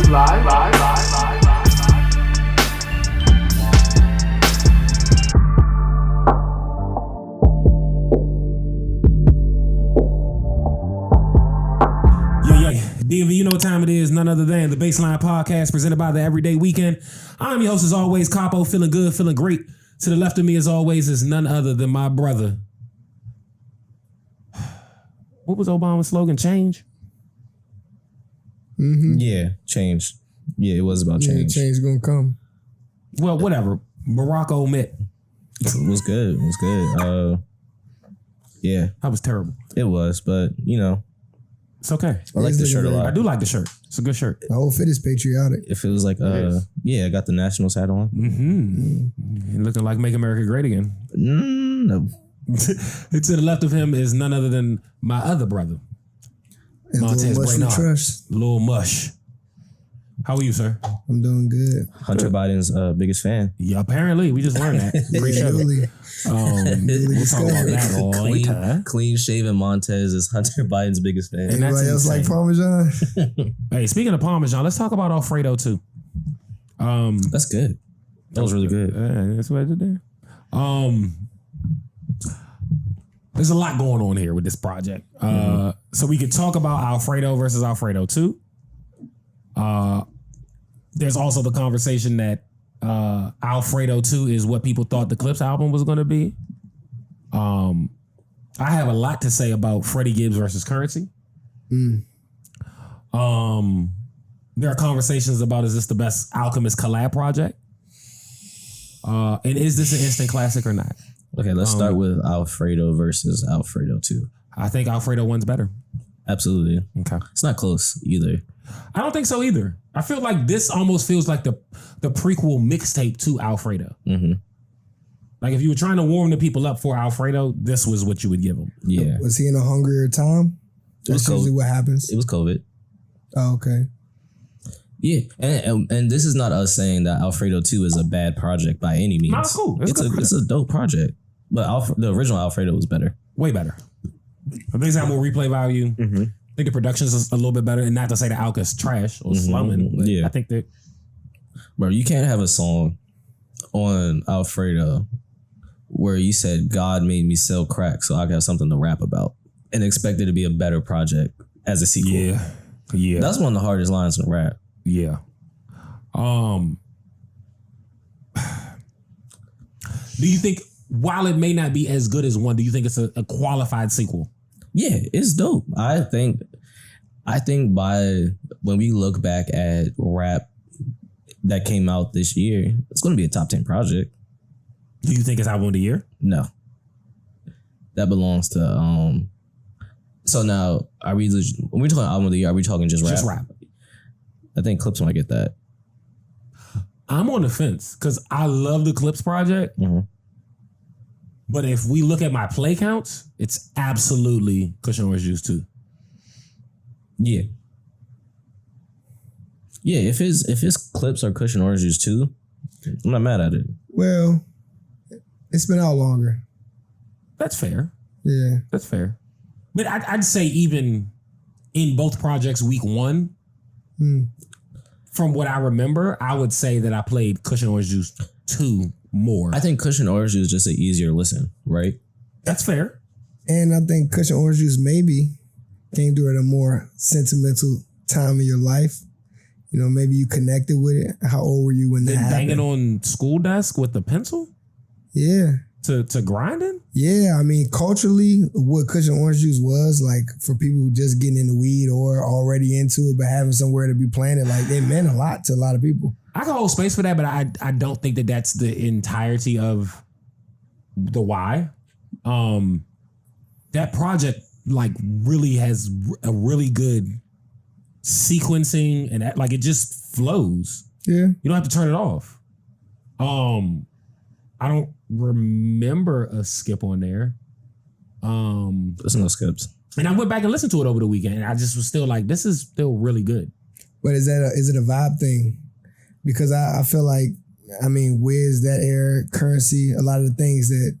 DMV, you know what time it is. None other than the BASSLINE Podcast presented by TheEvrydywknd. I'm your host as always, Capo, feeling good, feeling great. To the left of me as always is none other than my brother. What was Obama's slogan? Change? Mm-hmm. Yeah, change. Yeah, it was about change. Change gonna come. Well, whatever. Barack omit. It was good. It was good. Yeah. That was terrible. It was, but you know. It's okay. I like the shirt a lot. I do like the shirt. It's a good shirt. The whole fit is patriotic. It feels like, I got the Nationals hat on. Mm-hmm. Looking like Make America Great Again. No. To the left of him is none other than my other brother. And Montez Brainard. Lil Mush. How are you, sir? I'm doing good. Hunter Biden's biggest fan. Yeah, apparently. We just learned that. Great show. We'll talk about that later. Clean shaven Montez is Hunter Biden's biggest fan. And anybody else like Parmesan? Hey, speaking of Parmesan, let's talk about Alfredo too. That's good. That was really good. That's what I did there. There's a lot going on here with this project. So we could talk about Alfredo versus Alfredo 2. There's also the conversation that Alfredo 2 is what people thought the Clips album was going to be. I have a lot to say about Freddie Gibbs versus Currency. There are conversations about, is this the best Alchemist collab project? And is this an instant classic or not? Okay, let's start with Alfredo versus Alfredo 2. I think Alfredo 1's better. Absolutely. Okay. It's not close either. I don't think so either. I feel like this almost feels like the prequel mixtape to Alfredo. Mm-hmm. Like if you were trying to warm the people up for Alfredo, this was what you would give them. Yeah. Was he in a hungrier time? That's usually what happens. It was COVID. Oh, okay. Yeah, and this is not us saying that Alfredo 2 is a bad project by any means. No, it's cool. It's a dope project. But the original Alfredo was better. Way better. I think it's got more replay value. Mm-hmm. I think the production's a little bit better. And not to say that Alka's trash or slumming. Yeah. I think that... Bro, you can't have a song on Alfredo where you said, God made me sell crack so I got something to rap about, and expect it to be a better project as a sequel. Yeah. That's one of the hardest lines in rap. Yeah. Do you think, while it may not be as good as one, do you think it's a qualified sequel? Yeah, it's dope. I think by when we look back at rap that came out this year, it's going to be a top 10 project. Do you think it's album of the year? No. That belongs to so now when we're talking album of the year, are we talking just rap? Just rap. I think Clips might get that. I'm on the fence because I love the Clips project. Mm-hmm. But if we look at my play counts, it's absolutely Cushion Orange Juice 2. Yeah. Yeah, if his Clips are Cushion Orange Juice 2, I'm not mad at it. Well, it's been out longer. That's fair. Yeah. That's fair. But I'd say even in both projects week 1, from what I remember, I would say that I played Cushion Orange Juice 2 more. I think Cushion Orange Juice is just an easier listen, right? That's fair. And I think Cushion Orange Juice maybe came through at a more sentimental time in your life. You know, maybe you connected with it. How old were you when that happened? Banging on school desk with the pencil? Yeah. To grinding? Yeah, I mean, culturally, what Cushion Orange Juice was, like, for people who just getting into weed or already into it, but having somewhere to be playing it, like, it meant a lot to a lot of people. I can hold space for that, but I don't think that that's the entirety of the why. That project, like, really has a really good sequencing, and like, it just flows. Yeah. You don't have to turn it off. I don't remember a skip on there. There's no skips. And I went back and listened to it over the weekend, and I just was still like, this is still really good. But is it a vibe thing? Because I feel like, I mean, Wiz, that era, Currency, a lot of the things that,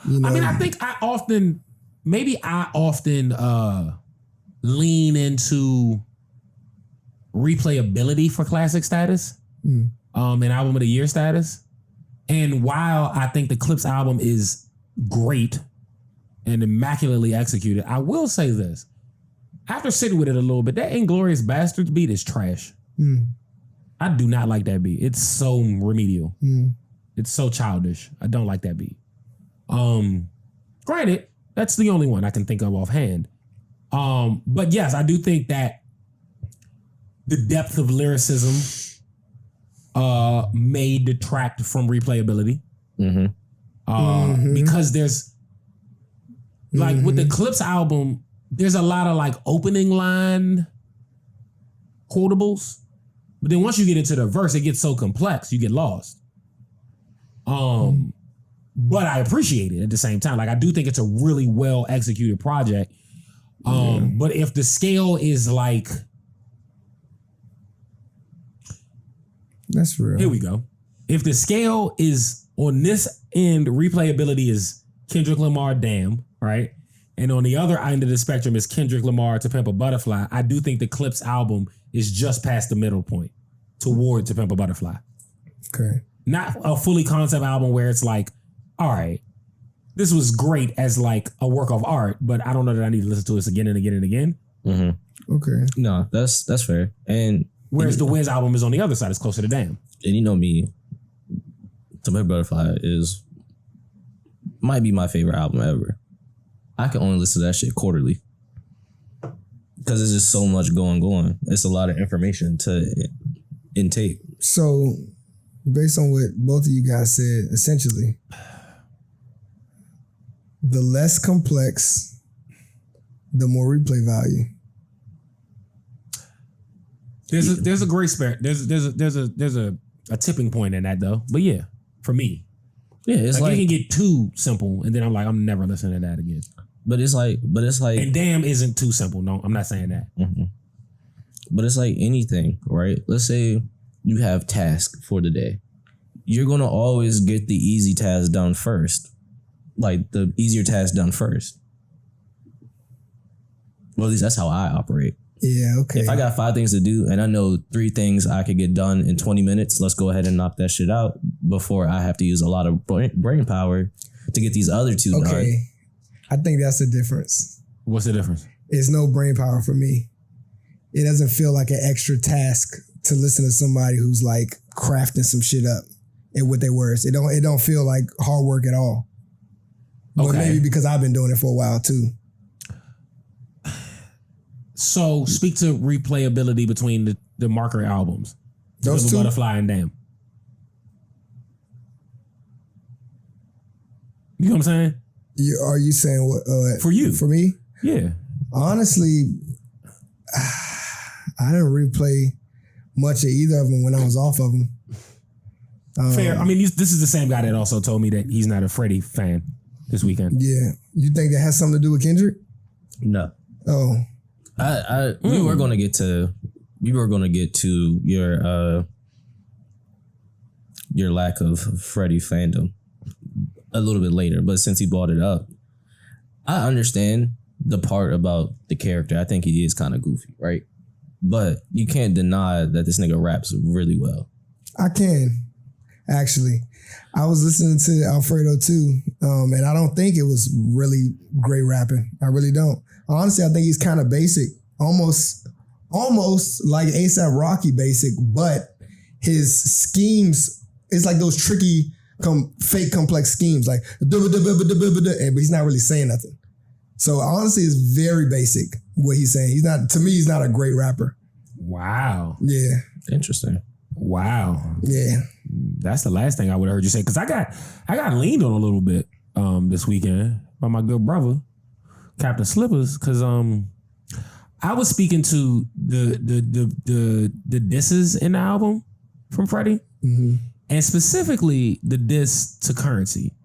you know. I mean, I think I often lean into replayability for classic status, and album of the year status. And while I think the Clips album is great and immaculately executed, I will say this. After sitting with it a little bit, that Inglorious Bastards beat is trash. I do not like that beat. It's so remedial. It's so childish. I don't like that beat. Granted, that's the only one I can think of offhand. But yes, I do think that the depth of lyricism may detract from replayability. Because there's like with the Clips album, there's a lot of like opening line quotables. But then once you get into the verse, it gets so complex, you get lost. But I appreciate it at the same time. Like I do think it's a really well executed project. But if the scale is like, that's real. Here we go. If the scale is on this end, replayability is Kendrick Lamar, Damn, right? And on the other end of the spectrum is Kendrick Lamar, To Pimp a Butterfly. I do think the Clips album is just past the middle point toward To Pimp a Butterfly. Okay. Not a fully concept album where it's like, all right, this was great as like a work of art, but I don't know that I need to listen to this again and again and again. Okay. No, that's fair. And whereas the Wiz album is on the other side, it's closer to Damn. And you know me, To Pimp a Butterfly might be my favorite album ever. I can only listen to that shit quarterly because there's just so much going. It's a lot of information to intake. So, based on what both of you guys said, essentially, the less complex, the more replay value. There's a great spirit. There's a tipping point in that though. But yeah, for me, yeah, it's like it can get too simple, and then I'm like, I'm never listening to that again. But it's like, and Damn isn't too simple. No, I'm not saying that. But it's like anything, right? Let's say you have tasks for the day. You're gonna always get the easy task done first, like the easier task done first. Well, at least that's how I operate. Yeah, okay. If I got 5 things to do and I know 3 things I could get done in 20 minutes, let's go ahead and knock that shit out before I have to use a lot of brain power to get these other 2 done. Okay, I think that's the difference. What's the difference? It's no brain power for me. It doesn't feel like an extra task to listen to somebody who's like crafting some shit up and with their words. It don't feel like hard work at all. But maybe because I've been doing it for a while too. So speak to replayability between the Marker albums. Those 2? Butterfly and Damn. You know what I'm saying? Are you saying what? For you. For me? Yeah. Honestly, I didn't replay much of either of them when I was off of them. Fair. I mean, this is the same guy that also told me that he's not a Freddie fan this weekend. Yeah. You think that has something to do with Kendrick? No. Oh. We were gonna get to your lack of Freddie fandom a little bit later, but since he brought it up, I understand the part about the character. I think he is kind of goofy, right? But you can't deny that this nigga raps really well. I can, actually. I was listening to Alfredo too, and I don't think it was really great rapping. I really don't. Honestly, I think he's kind of basic, almost like A$AP Rocky basic, but his schemes, it's like those tricky, fake complex schemes, like, but he's not really saying nothing. So honestly, it's very basic what he's saying. He's not a great rapper. Wow. Yeah. Interesting. Wow. Yeah. That's the last thing I would have heard you say, because I got leaned on a little bit this weekend by my good brother, Captain Slippers, because I was speaking to the disses in the album from Freddie, and specifically the diss to Currency.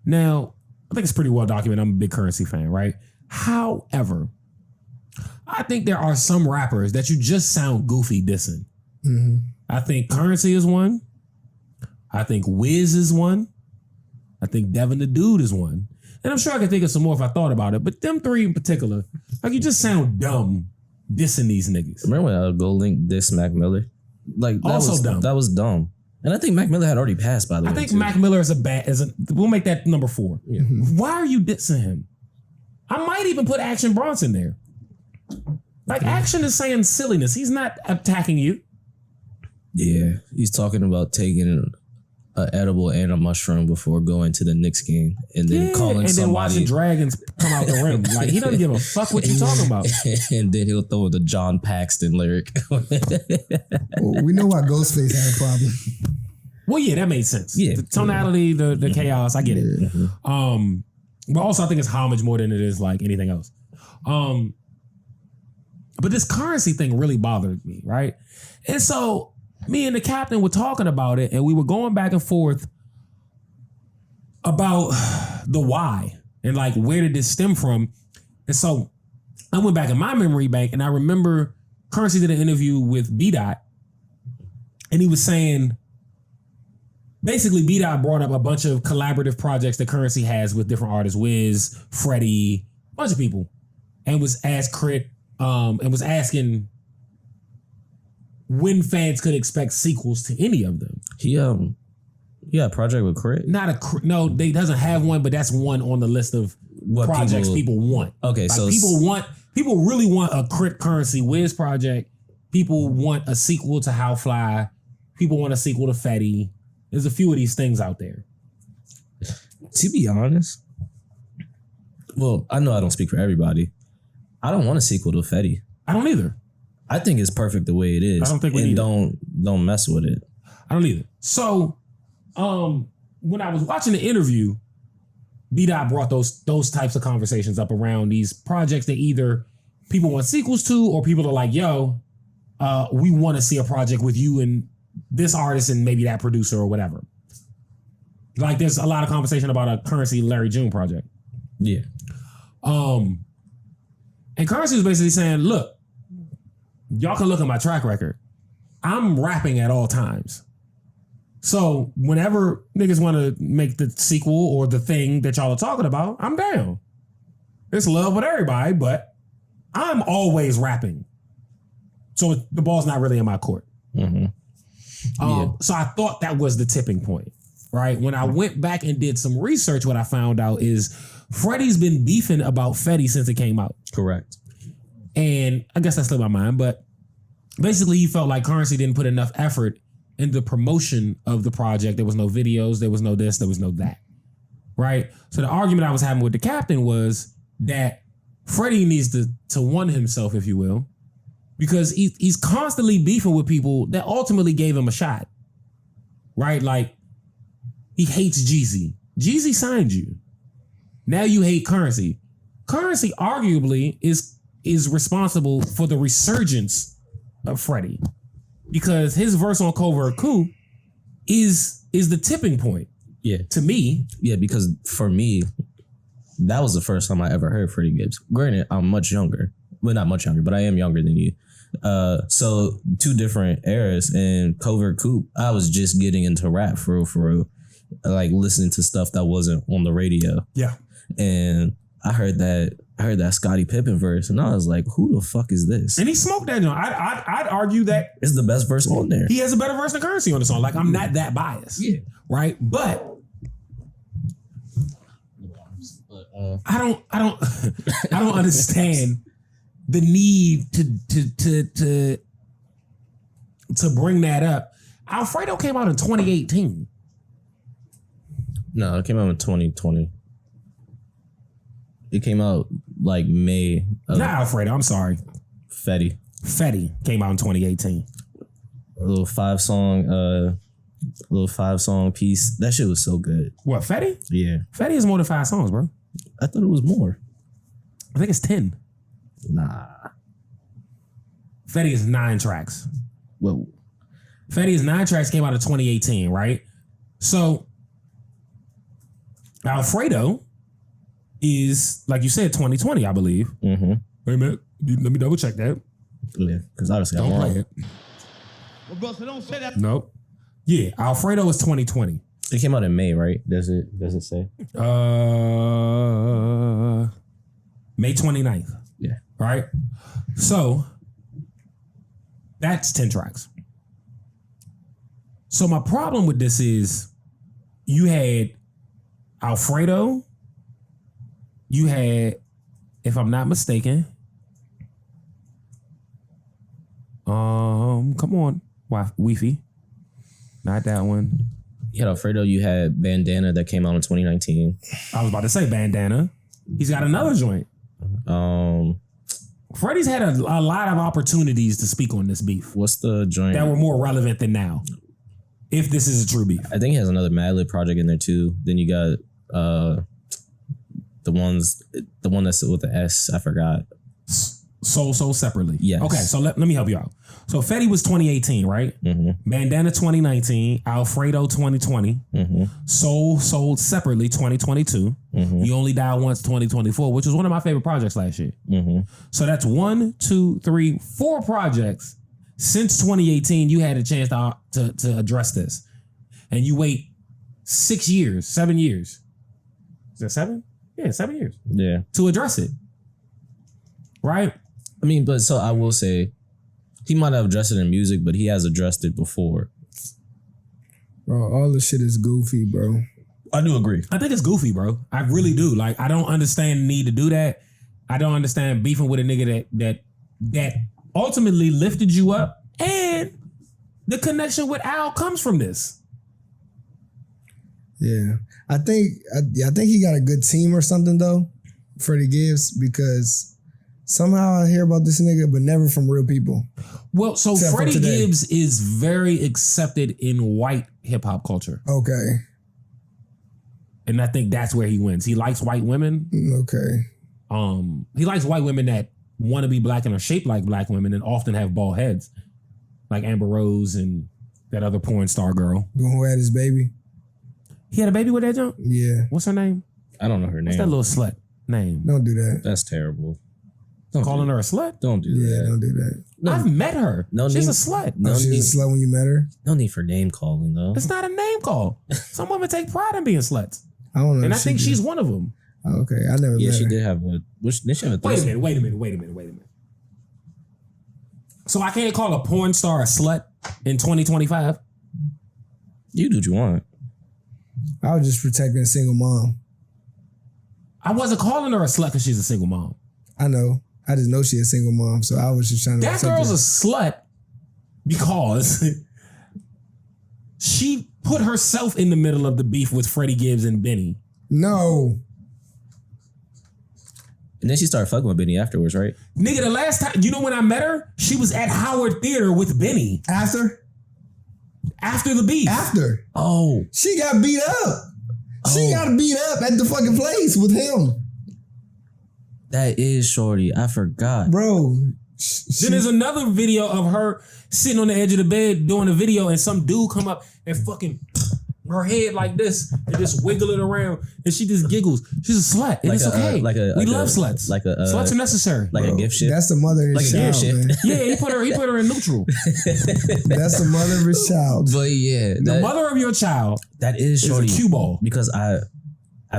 Now, I think it's pretty well documented. I'm a big Currency fan, right? However, I think there are some rappers that you just sound goofy dissing. I think Currency is one. I think Wiz is one. I think Devin the Dude is one. And I'm sure I could think of some more if I thought about it. But them 3 in particular, like you just sound dumb dissing these niggas. Remember when Gold Link dissed Mac Miller? Like that Also was dumb. That was dumb. And I think Mac Miller had already passed, by the way. I think too. Mac Miller we'll make that number 4. Yeah. Why are you dissing him? I might even put Action Bronson there. Like Action is saying silliness. He's not attacking you. Yeah, he's talking about taking an edible and a mushroom before going to the Knicks game, and then calling and then somebody, watching dragons come out the rim. Like he doesn't give a fuck what you talking about. and then he'll throw the John Paxton lyric. Well, we know why Ghostface had a problem. Well, yeah, that made sense. Yeah. The tonality, the chaos, I get it. Mm-hmm. But also I think it's homage more than it is like anything else. But this currency thing really bothered me, right? And so me and the captain were talking about it, and we were going back and forth about the why and like where did this stem from. And so I went back in my memory bank, and I remember Currency did an interview with B-Dot, and he was saying, basically B-Dot brought up a bunch of collaborative projects that Currency has with different artists, Wiz, Freddie, a bunch of people, and was asked Crit, and was asking when fans could expect sequels to any of them. He had a project with Crit. No, they doesn't have one, but that's one on the list of What projects people want. Okay, Like people really want a Crit Currency Wiz project. People want a sequel to How Fly. People want a sequel to Fetty. There's a few of these things out there. To be honest, well, I know I don't speak for everybody. I don't want a sequel to Fetty. I don't either. I think it's perfect the way it is. I don't think we need don't mess with it. I don't either. So, when I was watching the interview, B-Dot brought those types of conversations up around these projects that either people want sequels to, or people are like, yo, we want to see a project with you and this artist and maybe that producer or whatever. Like there's a lot of conversation about a Currency Larry June project. Yeah. And Currency was basically saying, look, y'all can look at my track record. I'm rapping at all times. So whenever niggas want to make the sequel or the thing that y'all are talking about, I'm down. It's love with everybody, but I'm always rapping. So the ball's not really in my court. Mm-hmm. So I thought that was the tipping point, right? When I went back and did some research, what I found out is Freddie's been beefing about Fetty since it came out. Correct. And I guess that slipped my mind, but basically he felt like Currency didn't put enough effort in the promotion of the project. There was no videos, there was no this, there was no that, right? So the argument I was having with the captain was that Freddie needs to one himself, if you will, because he's constantly beefing with people that ultimately gave him a shot, right? Like he hates Jeezy. Jeezy signed you. Now you hate Currency. Currency arguably is responsible for the resurgence of Freddie, because his verse on Covert Coup is the tipping point. Yeah. To me. Yeah, because for me, that was the first time I ever heard Freddie Gibbs. Granted, I'm much younger. Well, not much younger, but I am younger than you. So two different eras. And Covert Coup, I was just getting into rap for real. Like listening to stuff that wasn't on the radio. Yeah. And I heard that Scottie Pippen verse, and I was like, "Who the fuck is this?" And he smoked that joint. I'd argue that it's the best verse on there. He has a better verse than Currency on the song. Like I'm not that biased, yeah, right? But I don't understand the need to bring that up. Alfredo came out in 2018. No, it came out in 2020. It came out like May. Not Alfredo, I'm sorry. Fetty came out in 2018. A little five song piece. That shit was so good. What, Fetty? Yeah. Fetty is more than 5 songs, bro. I thought it was more. I think it's 10. Nah. Fetty is 9 tracks. Whoa. Fetty is 9 tracks, came out in 2018, right? So Alfredo is, like you said, 2020, I believe. Mm-hmm. Wait a minute. Let me double check that. Yeah, because obviously Don't I'm play wrong. it. Well, Buster, don't say that. Nope. Yeah, Alfredo is 2020. It came out in May, right? Does it say? May 29th. Yeah. Right? So That's 10 tracks. So my problem with this is you had Alfredo, you had, if I'm not mistaken, come on, Wi-Fi. Not that one. You had Alfredo, you had Bandana that came out in 2019. I was about to say Bandana. He's got another joint. Freddie's had a lot of opportunities to speak on this beef. What's the joint? That were more relevant than now. If this is a true beef. I think he has another Madlib project in there too. Then you got the one that's with the S, I forgot. Soul Separately. Yes. Okay, so let me help you out. So Fetty was 2018, right? Mm-hmm. Bandana 2019, Alfredo 2020, Mm-hmm. Soul Sold Separately 2022. Mm-hmm. You Only Die Once 2024, which was one of my favorite projects last year. Mm-hmm. So that's 1, 2, 3, 4 projects since 2018. You had a chance to address this, and you wait 6 years, 7 years. Is that 7? Yeah, 7 years. Yeah. To address it, right? I mean, but so I will say, he might have addressed it in music, but he has addressed it before. Bro, all this shit is goofy, bro. I do agree. I think it's goofy, bro. I really do. Like, I don't understand the need to do that. I don't understand beefing with a nigga that ultimately lifted you up, and the connection with Al comes from this. Yeah, I think he got a good team or something though, Freddie Gibbs, because somehow I hear about this nigga, but never from real people. Well, so Except for Freddie today. Gibbs is very accepted in white hip hop culture, Okay, and I think that's where he wins. He likes white women. okay. He likes white women that want to be black and are shaped like black women and often have bald heads, like Amber Rose and that other porn star girl. The one who had his baby. He had a baby with that junk? Yeah, What's her name? I don't know her What's name. that little slut name? don't do that. That's terrible. Calling her a slut? Don't do Yeah, that. don't do that. I've met her. No She's need- a slut. No She need, was a slut when you met her. no need for name calling though. It's not a name call. Some women take pride in being sluts. I don't know. And if I think she she's did. one of them. Oh, okay, I never Yeah, met she her. did have a. Did she have a Wait a threesome? minute. So I can't call a porn star a slut in 2025? You do what you want. I was just protecting a single mom. I wasn't calling her a slut because she's a single mom. I know. I just know she's a single mom, so I was just trying to. That protect girl's her. a slut because she put herself in the middle of the beef with Freddie Gibbs and Benny. No. And then she started fucking with Benny afterwards, right? Nigga, the last time, you know when I met her? She was at Howard Theater with Benny After after the beef. Oh, she got beat up. She Oh. got beat up at the fucking place with him, that is shorty. I forgot. bro. Then there's another video of her sitting on the edge of the bed doing a video, and some dude come up and fucking her head like this and just wiggle it around, and she just giggles. She's a slut, and Like it's a, okay. We love sluts. Like a sluts are necessary. like a gift ship. That's the mother of his Like a child, gift man. Yeah, he put her in neutral. That's the mother of his child. But yeah, The mother of your child that is is shorty. a cue ball. Because I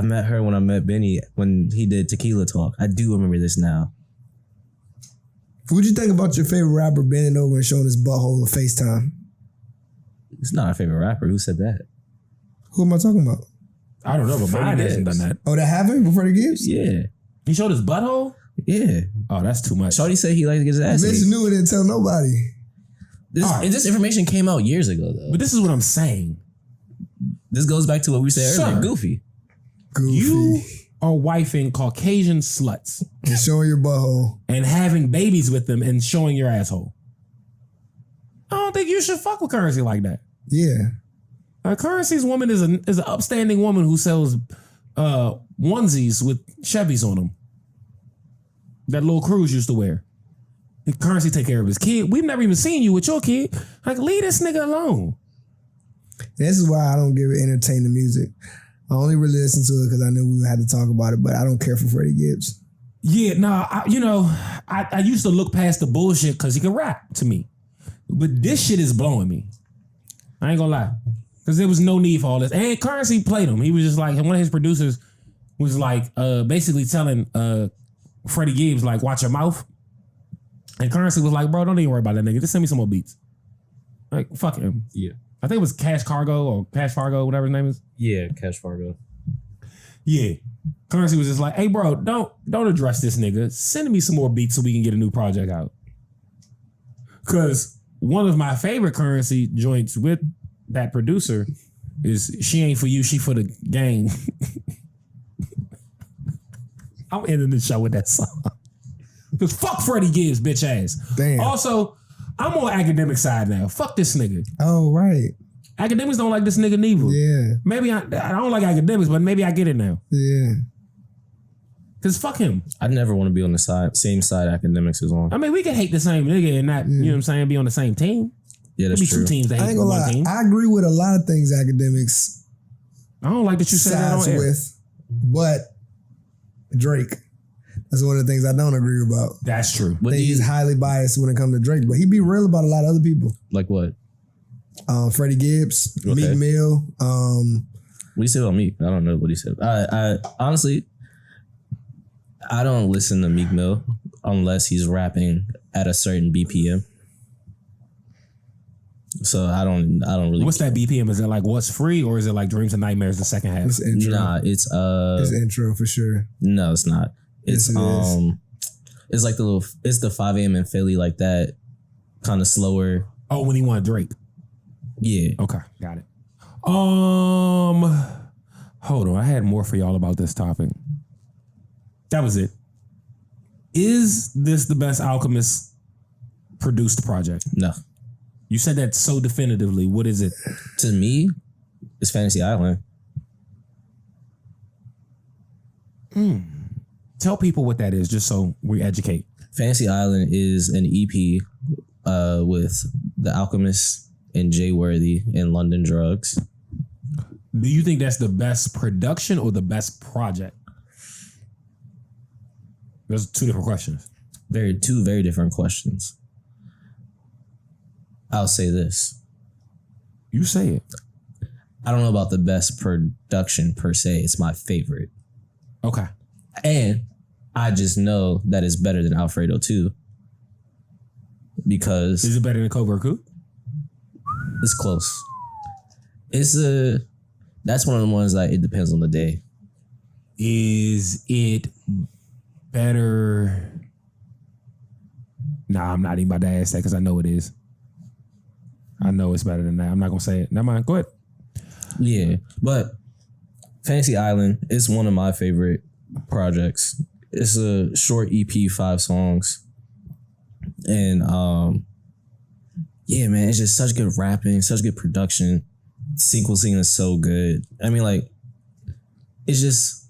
met her when I met Benny when he did Tequila Talk. I do remember this now. What'd you think about your favorite rapper bending over and showing his butthole on FaceTime? It's not our favorite rapper. Who said that? Who am I talking about? I don't know, but mine Freddie hasn't Gibbs. done that. Oh, that happened before the Gibbs? Yeah. He showed his butthole? Yeah. Oh, that's too much. Shorty said he liked to get his ass Bitch ate. knew it, didn't tell nobody. And this information came out years ago, though. But this is what I'm saying. This goes back to what we said Sir. earlier. Goofy. Goofy. You are wifing Caucasian sluts And showing your butthole. and having babies with them and showing your asshole. I don't think you should fuck with Currency like that. Yeah. Currency's woman is an upstanding woman who sells onesies with Chevys on them. That Lil Cruz used to wear. And Currency take care of his kid. We've never even seen you with your kid. Like, leave this nigga alone. This is why I don't give it entertain the music. I only really listen to it because I knew we had to talk about it, but I don't care for Freddie Gibbs. Yeah, nah, I used to look past the bullshit because he could rap to me. But this shit is blowing me. I ain't gonna lie. Because there was no need for all this. And Currency played him. He was just like, one of his producers was like basically telling Freddie Gibbs, like, watch your mouth. And Currency was like, bro, don't even worry about that nigga. Just send me some more beats. Like, fuck him. Yeah. I think it was Cash Fargo, whatever his name is. Yeah, Cash Fargo. Yeah. Currency was just like, hey, bro, don't address this nigga. Send me some more beats so we can get a new project out. Because one of my favorite Currency joints with that producer is She Ain't For You, She For The Gang. I'm ending the show with that song. Because fuck Freddie Gibbs, bitch ass. Damn. Also, I'm on academic side now. Fuck this nigga. Oh, right. Academics don't like this nigga neither. Yeah. Maybe I don't like academics, but maybe I get it now. Yeah. Because fuck him. I'd never want to be on the same side academics is on. I mean, we can hate the same nigga and not, you know what I'm saying, be on the same team. Yeah, that's be true. two teams that I hate ain't gonna one lie. team. I agree with a lot of things academics I don't like that you said that on sides air. with, but Drake. That's one of the things I don't agree about. That's true. What I do think you he's highly biased when it comes to Drake, but he be real about a lot of other people. like? What? Freddie Gibbs, Okay. Meek Mill. What do you say about Meek? I don't know what he said. I honestly, I don't listen to Meek Mill unless he's rapping at a certain BPM. So I don't really. What's that BPM? Is it like What's Free or is it like Dreams and Nightmares the second half? It's intro. Nah, it's It's intro for sure. no, it's not. It's Yes, it is. it's like it's the 5 a.m. in Philly, like that kind of slower. Oh, when he won Drake. Yeah. Okay, got it. Hold on. I had more for y'all about this topic. That was it. Is this the best Alchemist produced project? No. You said that so definitively. What is it? To me, it's Fantasy Island. Tell people what that is, just so we educate. Fantasy Island is an EP with The Alchemist and Jay Worthy and London Drugs. Do you think that's the best production or the best project? There's two different questions. Two very different questions. I'll say this. You say it. I don't know about the best production per se. It's my favorite. Okay. And I just know that it's better than Alfredo 2 because Is it better than Covert Coup? it's close. That's one of the ones that it depends on the day. Is it better? Nah, I'm not even about to ask that because I know it is. I know it's better than that. I'm not gonna say it. Never mind. Go ahead. Yeah, but Fantasy Island is one of my favorite projects. It's a short EP, 5 songs, and yeah, man, it's just such good rapping, such good production. Sequencing is so good. I mean, like, it's just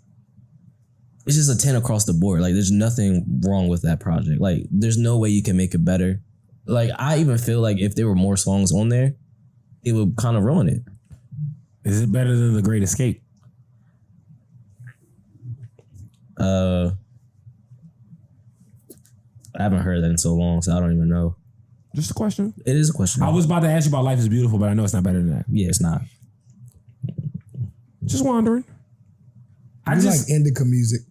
a 10 across the board. Like, there's nothing wrong with that project. Like, there's no way you can make it better. Like, I even feel like if there were more songs on there, it would kind of ruin it. Is it better than The Great Escape? I haven't heard that in so long, so I don't even know. Just a question. It is a question. I was about to ask you about Life is Beautiful, but I know it's not better than that. Yeah, it's not. Just wondering. I I just like indica music.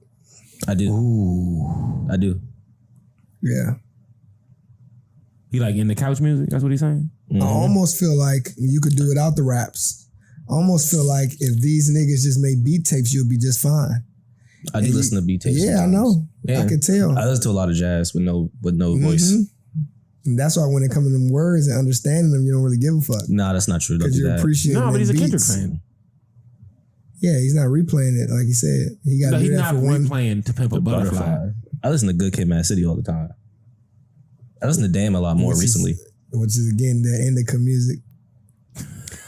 I do. Ooh. I do. Yeah. He like in the couch music? That's what he's saying? Mm-hmm. I almost feel like you could do without the raps. I almost feel like if these niggas just made beat tapes, you'll be just fine. I do listen to beat tapes. Yeah, sometimes. I know. Yeah. I can tell. I listen to a lot of jazz with no voice. Mhm. And that's why when it comes to them words and understanding them, you don't really give a fuck. Nah, that's not true. Don't Because do you're that. appreciating No, but them he's a Kendrick beats. fan. Yeah, he's not replaying it like he said. He got No, to do he's that not for one. replaying To Pimp a Butterfly. I listen to Good Kid, Mad City all the time. I listen to Damn a lot more recently. Which is again the indica music.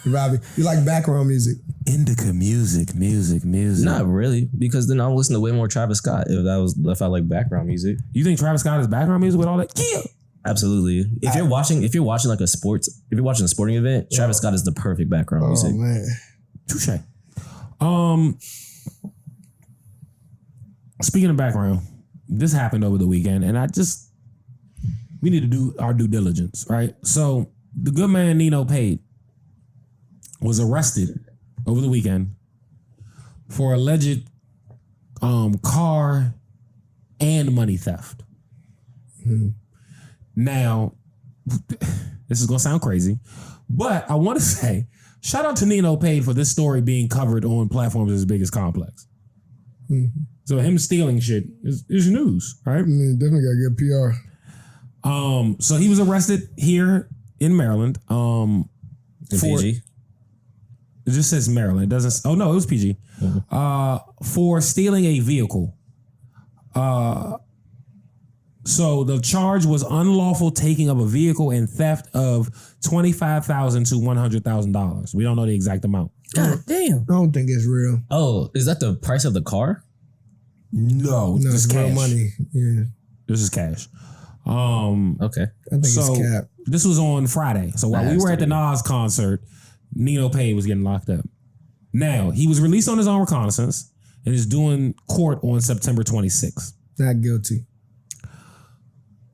Robbie, you like background music? Indica music. Not really, because then I'll listen to way more Travis Scott if I like background music. You think Travis Scott is background music with all that? Yeah. Absolutely. If you're watching like a sporting event, Travis Scott is the perfect background music. Oh man. Touche. Speaking of background, this happened over the weekend, and we need to do our due diligence, right? So the good man Nino Paid was arrested over the weekend for alleged car and money theft. Now, this is gonna sound crazy, but I want to say shout out to Nino Paid for this story being covered on platforms as big as Complex. Mm-hmm. So him stealing shit is news, right? Definitely got good PR. So he was arrested here in Maryland. In PG? It just says Maryland. It doesn't. Oh no, it was PG. Mm-hmm. For stealing a vehicle. So the charge was unlawful taking of a vehicle and theft of $25,000 to $100,000. We don't know the exact amount. God damn. I don't think it's real. Oh, is that the price of the car? No, No, just it's real cash. money. Yeah. This is cash. Okay. I think So it's cap. this was on Friday. So while That we has were to at the be. Nas concert, Nino Paid was getting locked up. Now, he was released on his own reconnaissance and is doing court on September 26th. Not guilty.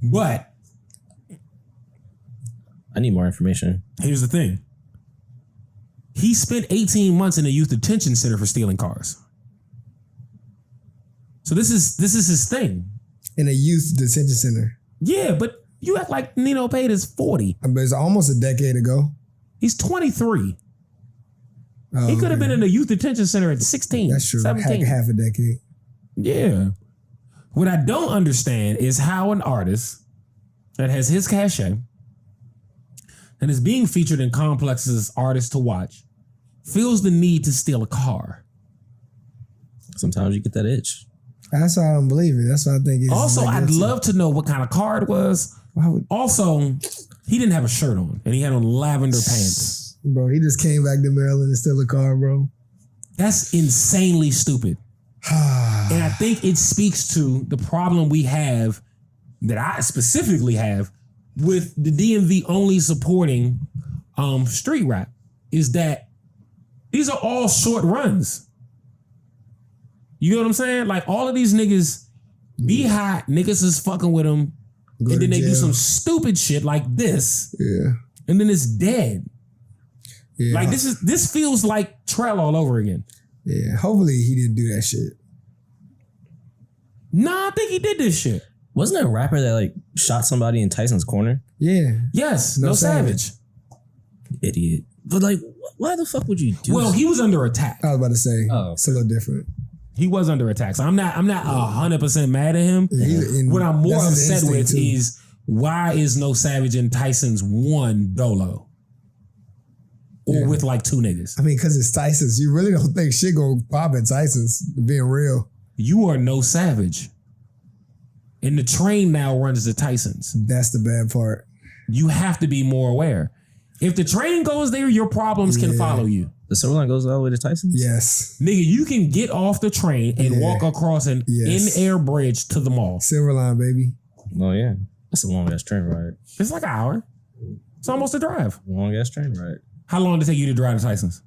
But I need more information. here's the thing. He spent 18 months in a youth detention center for stealing cars. So this is his thing. In a youth detention center. Yeah, but you act like Nino Paid is 40. But it's almost a decade ago. He's 23. Oh, He could have okay. been in a youth detention center at 16. That's true. 17. Half a decade. Yeah. What I don't understand is how an artist that has his cachet and is being featured in Complex's Artists to Watch feels the need to steal a car. Sometimes you get that itch. That's why I don't believe it. That's why I think it's Also, not I'd guilty. love to know what kind of car it was. Why would, Also, he didn't have a shirt on and he had on lavender pants. bro, he just came back to Maryland and stole a car, bro. That's insanely stupid. And I think it speaks to the problem we have, that I specifically have, with the DMV only supporting street rap, is that these are all short runs. You know what I'm saying? Like, all of these niggas be hot, niggas is fucking with them, Go and to then they do jail. some stupid shit like this, Yeah. and then it's dead. Yeah. Like, this feels like Trell all over again. Yeah. Hopefully he didn't do that shit. Nah, I think he did this shit. Wasn't there a rapper that like shot somebody in Tyson's corner? Yeah. Yes, No No Savage. Idiot. But like, why the fuck would you do Well, he was under attack. I was about to say. Oh. It's a little different. He was under attack. So I'm not 100% mad at him. And What I'm more that's his upset with instinct, too. is, why is No Savage in Tyson's one dolo? Or with like two niggas? I mean, because it's Tyson's. You really don't think shit gonna pop at Tyson's, being real. You are No Savage. And the train now runs to Tyson's. That's the bad part. You have to be more aware. If the train goes there, your problems can follow you. The Silver Line goes all the way to Tyson's? Yes. Nigga, you can get off the train and Yeah. walk across an Yes. in-air bridge to the mall. Silver Line, baby. Oh yeah. That's a long ass train ride. It's like an hour. It's almost a drive. Long ass train ride. How long did it take you to drive to Tyson's?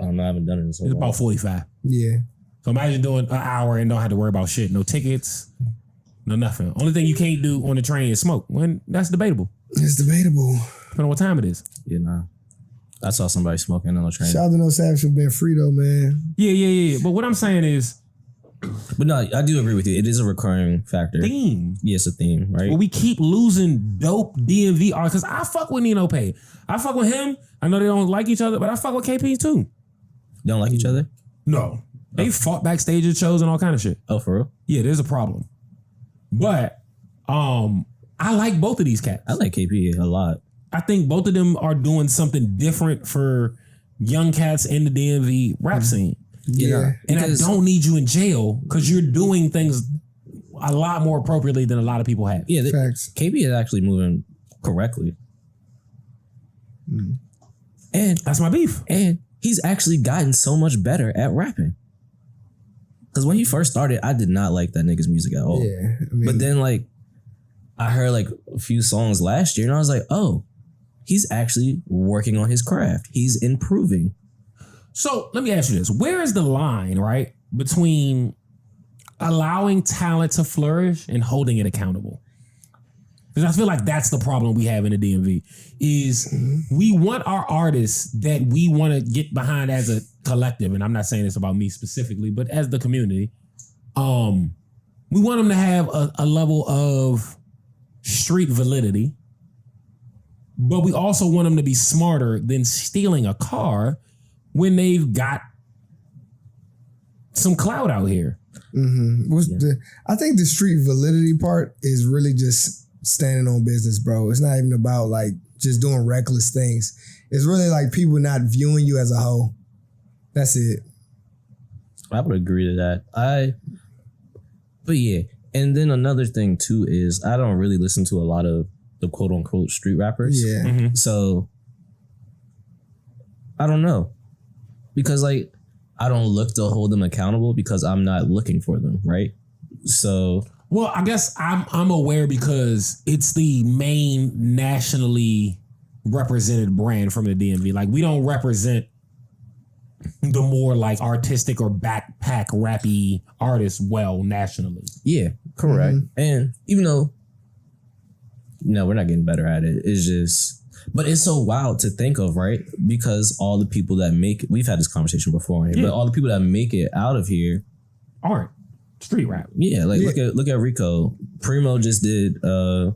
I don't know, I haven't done it in so It's long. about 45. Yeah. So imagine doing an hour and don't have to worry about shit. No tickets, no nothing. Only thing you can't do on the train is smoke. When that's debatable. It's debatable. Depending on what time it is. Yeah, nah. I saw somebody smoking on the train. Shout out to No Savage for being free though, man. Yeah. But what I'm saying is, But no, I do agree with you. It is a recurring factor. theme. Yeah, it's a theme, right? Well, we keep losing dope DMV artists. Because I fuck with Nino Paid. I fuck with him. I know they don't like each other, but I fuck with KP too. They don't like each other? No. They fought backstage at shows and all kind of shit. Oh, for real? Yeah, there's a problem. But I like both of these cats. I like KP a lot. I think both of them are doing something different for young cats in the DMV rap scene. Yeah. And I don't need you in jail because you're doing things a lot more appropriately than a lot of people have. Yeah, Facts. KP is actually moving correctly. And That's my beef. and he's actually gotten so much better at rapping. Because when he first started, I did not like that nigga's music at all. Yeah. I mean, But then like I heard like a few songs last year and I was like, oh, he's actually working on his craft. He's improving. So let me ask you this. Where is the line, right, between allowing talent to flourish and holding it accountable? Because I feel like that's the problem we have in the DMV is we want our artists that we want to get behind as a collective, and I'm not saying this about me specifically, but as the community, we want them to have a level of street validity, but we also want them to be smarter than stealing a car when they've got some clout out here. I think the street validity part is really just standing on business, bro. It's not even about like just doing reckless things. It's really like people not viewing you as a hoe. That's it. I would agree to that. But yeah. And then another thing too is I don't really listen to a lot of the quote unquote street rappers. Yeah. Mm-hmm. So I don't know. Because like I don't look to hold them accountable because I'm not looking for them, right? So well, I guess I'm aware because it's the main nationally represented brand from the DMV. Like we don't represent the more like artistic or backpack rappy artists well nationally. yeah, correct. And even though we're not getting better at it. It's just, but it's so wild to think of, right? Because all the people that make it, we've had this conversation before, right? But all the people that make it out of here aren't street rap. Yeah, like look at Rico. Premo just did a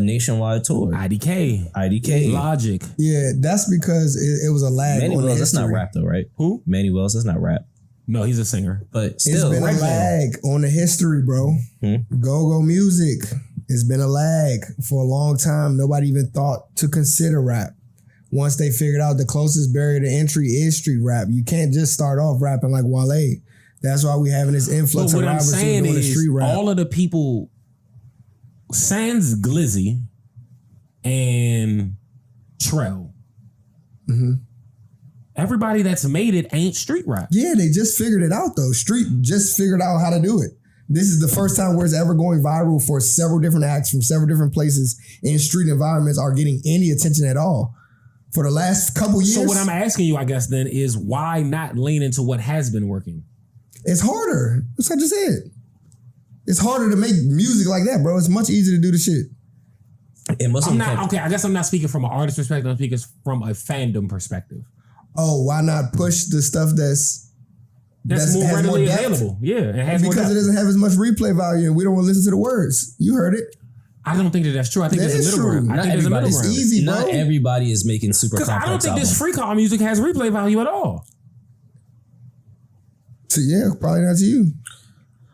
nationwide tour. IDK. Logic. Yeah, that's because it was a lag Manny on the Wells, that's history. not rap though, right? Who? Manny Wells, that's not rap. No, he's a singer. But still, It's been a lag on the history, bro. Go-go music. It's been a lag for a long time. Nobody even thought to consider rap. Once they figured out the closest barrier to entry is street rap. You can't just start off rapping like Wale. That's why we having this influx of rappers who doing the street rap. All of the people, sans Glizzy and Trell, everybody that's made it ain't street rap. Yeah, they just figured it out though. Street just figured out how to do it. This is the first time where it's ever going viral for several different acts from several different places in street environments are getting any attention at all. For the last couple years. So what I'm asking you, I guess, then is why not lean into what has been working? It's harder. That's what I just said. It's harder to make music like that, bro. It's much easier to do the shit. I guess I'm not speaking from an artist perspective. I'm speaking from a fandom perspective. Oh, why not push the stuff that's more has readily depth? available? Yeah, it has more because depth. it doesn't have as much replay value and we don't want to listen to the words. You heard it. I don't think that's true. I think That there's a is middle true. ground. I think there's a middle ground. It's easy, bro. not everybody is making super Because complex I don't think albums. this free call music has replay value at all. So yeah, probably not to you.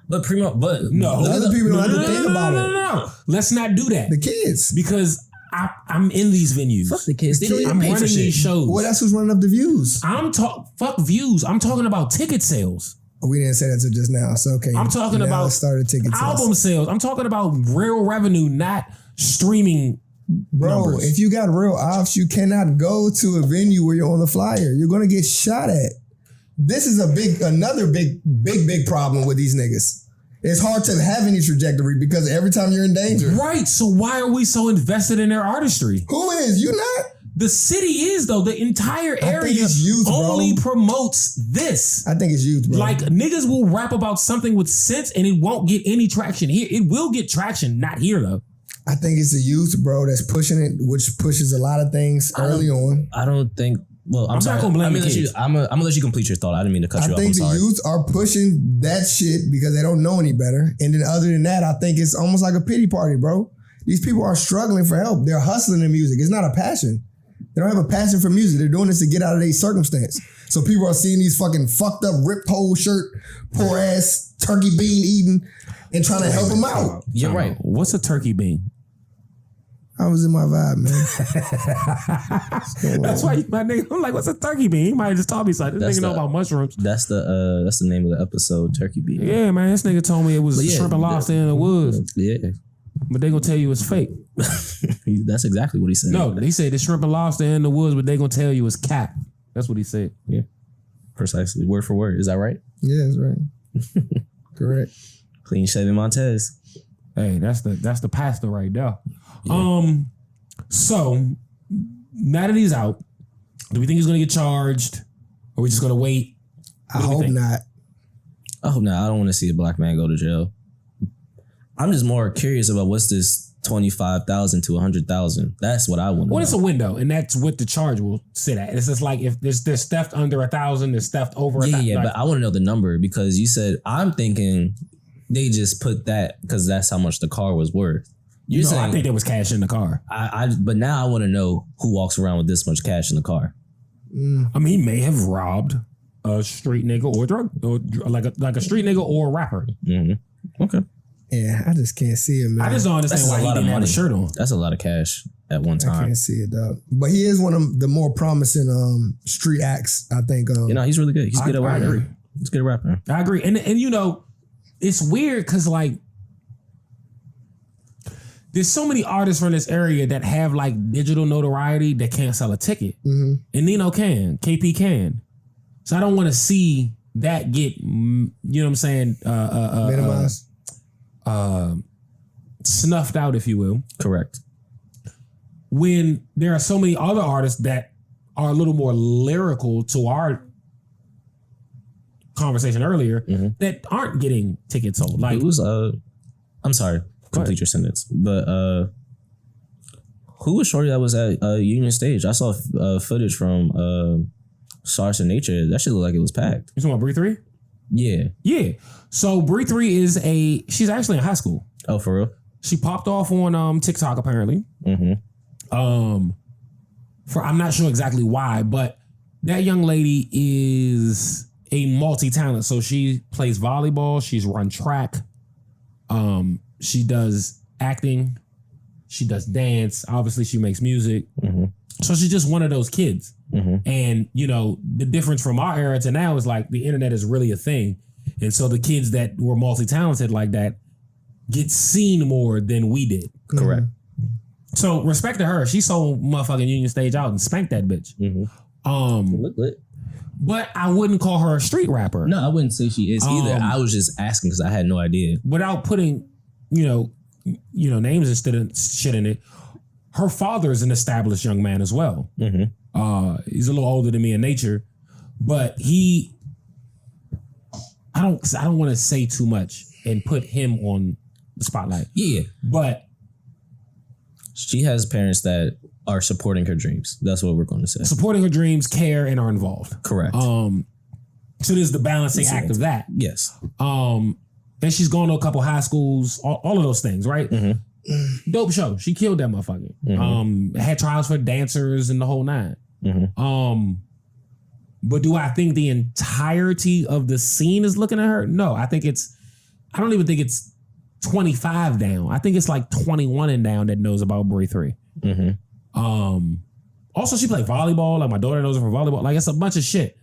But Premo, No. The other people don't have to think about it. No. Let's not do that. The kids. Because I'm in these venues. fuck the kids. They don't even I'm pay running for shit. these shows. Well, that's what's running up the views. Fuck views. I'm talking about ticket sales. We didn't say that till just now. So okay. I'm talking now about let's start a ticket album sales. sales. I'm talking about real revenue, not streaming Bro, numbers. if you got real ops, you cannot go to a venue where you're on the flyer. You're gonna get shot at. This is another big problem with these niggas. It's hard to have any trajectory because every time you're in danger. Right. So why are we so invested in their artistry? Who is? You not? The city is, though. The entire think area it's youth, bro. only promotes this. I think it's youth, bro. Like, niggas will rap about something with sense and it won't get any traction here. It will get traction, not here, though. I think it's the youth, bro, that's pushing it, which pushes a lot of things early on. I don't think. Well, I'm sorry. not gonna blame the let you, kids. I'm gonna let you complete your thought. I didn't mean to cut you off. I I'm think the sorry. youth are pushing that shit because they don't know any better. And then other than that, I think it's almost like a pity party, bro. These people are struggling for help. They're hustling in music. It's not a passion. They don't have a passion for music. They're doing this to get out of their circumstance. So people are seeing these fucking fucked up, ripped hole shirt, poor ass, turkey bean eating, and trying to help them out. You're right. What's a turkey bean? I was in my vibe, man. That's why my nigga, I'm like, what's a turkey bean? He might have just told me something. This nigga know about mushrooms. That's the name of the episode, Turkey Bean. Yeah, man, this nigga told me it was shrimp and lobster in the woods. Yeah. But they gonna tell you it's fake. That's exactly what he said. No, he said the shrimp and lobster in the woods, but they gonna tell you it's cap. That's what he said. Yeah. Precisely. Word for word. Is that right? Yeah, that's right. Correct. Clean shaven Montez. Hey, that's the pastor right there. Yeah. So now that he's out, do we think he's gonna get charged? Or are we just gonna wait? I hope not. I hope not. I don't want to see a black man go to jail. I'm just more curious about what's this 25,000 to 100,000. That's what I want to know. Well, it's a window, and that's what the charge will sit at. It's just like if there's theft under 1,000, there's theft over 1,000. Yeah, like, but I want to know the number because you said I'm thinking they just put that because that's how much the car was worth. You're saying, I think there was cash in the car. But now I want to know who walks around with this much cash in the car. I mean, he may have robbed a street nigga or like a street nigga or a rapper. Mm-hmm. Okay. Yeah, I just can't see it, man. I just don't understand why he didn't have a shirt on. That's a lot of cash at one time. I can't see it, dog. But he is one of the more promising street acts, I think. He's really good. He's good at I agree. rapping. He's good at rapping. I agree. And you know, it's weird because like there's so many artists from this area that have like digital notoriety that can't sell a ticket. Mm-hmm. And Nino can, KP can. So I don't want to see that get, you know what I'm saying? Minimized. Snuffed out, if you will. Correct. When there are so many other artists that are a little more lyrical to our conversation earlier that aren't getting tickets sold. Like, it was, I'm sorry. Complete your sentence. But who was shorty that was at Union Stage? I saw footage from Stars of Nature. That shit looked like it was packed. You talking about Bree 3? Yeah. Yeah. So Bree 3 is she's actually in high school. Oh, for real? She popped off on TikTok apparently. I'm not sure exactly why, but that young lady is a multi-talent. So she plays volleyball, she's run track. She does acting. She does dance. Obviously, she makes music. So she's just one of those kids. And, you know, the difference from our era to now is like the internet is really a thing. And so the kids that were multi-talented like that get seen more than we did. Correct. So respect to her. She sold motherfucking Union Stage out and spanked that bitch. Look lit. But I wouldn't call her a street rapper. No, I wouldn't say she is either. I was just asking because I had no idea. Without putting, you know, names instead of shit in it. Her father is an established young man as well. He's a little older than me in nature, but I don't want to say too much and put him on the spotlight. Yeah, but she has parents that are supporting her dreams. That's what we're going to say. Supporting her dreams, care, and are involved. Correct. So there's the balancing act of that. Yes. And she's gone to a couple high schools, all of those things, right? Dope show. She killed that motherfucker. Had trials for dancers and the whole nine. But do I think the entirety of the scene is looking at her? No, I don't even think it's 25 down. I think it's like 21 and down that knows about Bree 3. Also, she played volleyball. Like my daughter knows her from volleyball. Like it's a bunch of shit.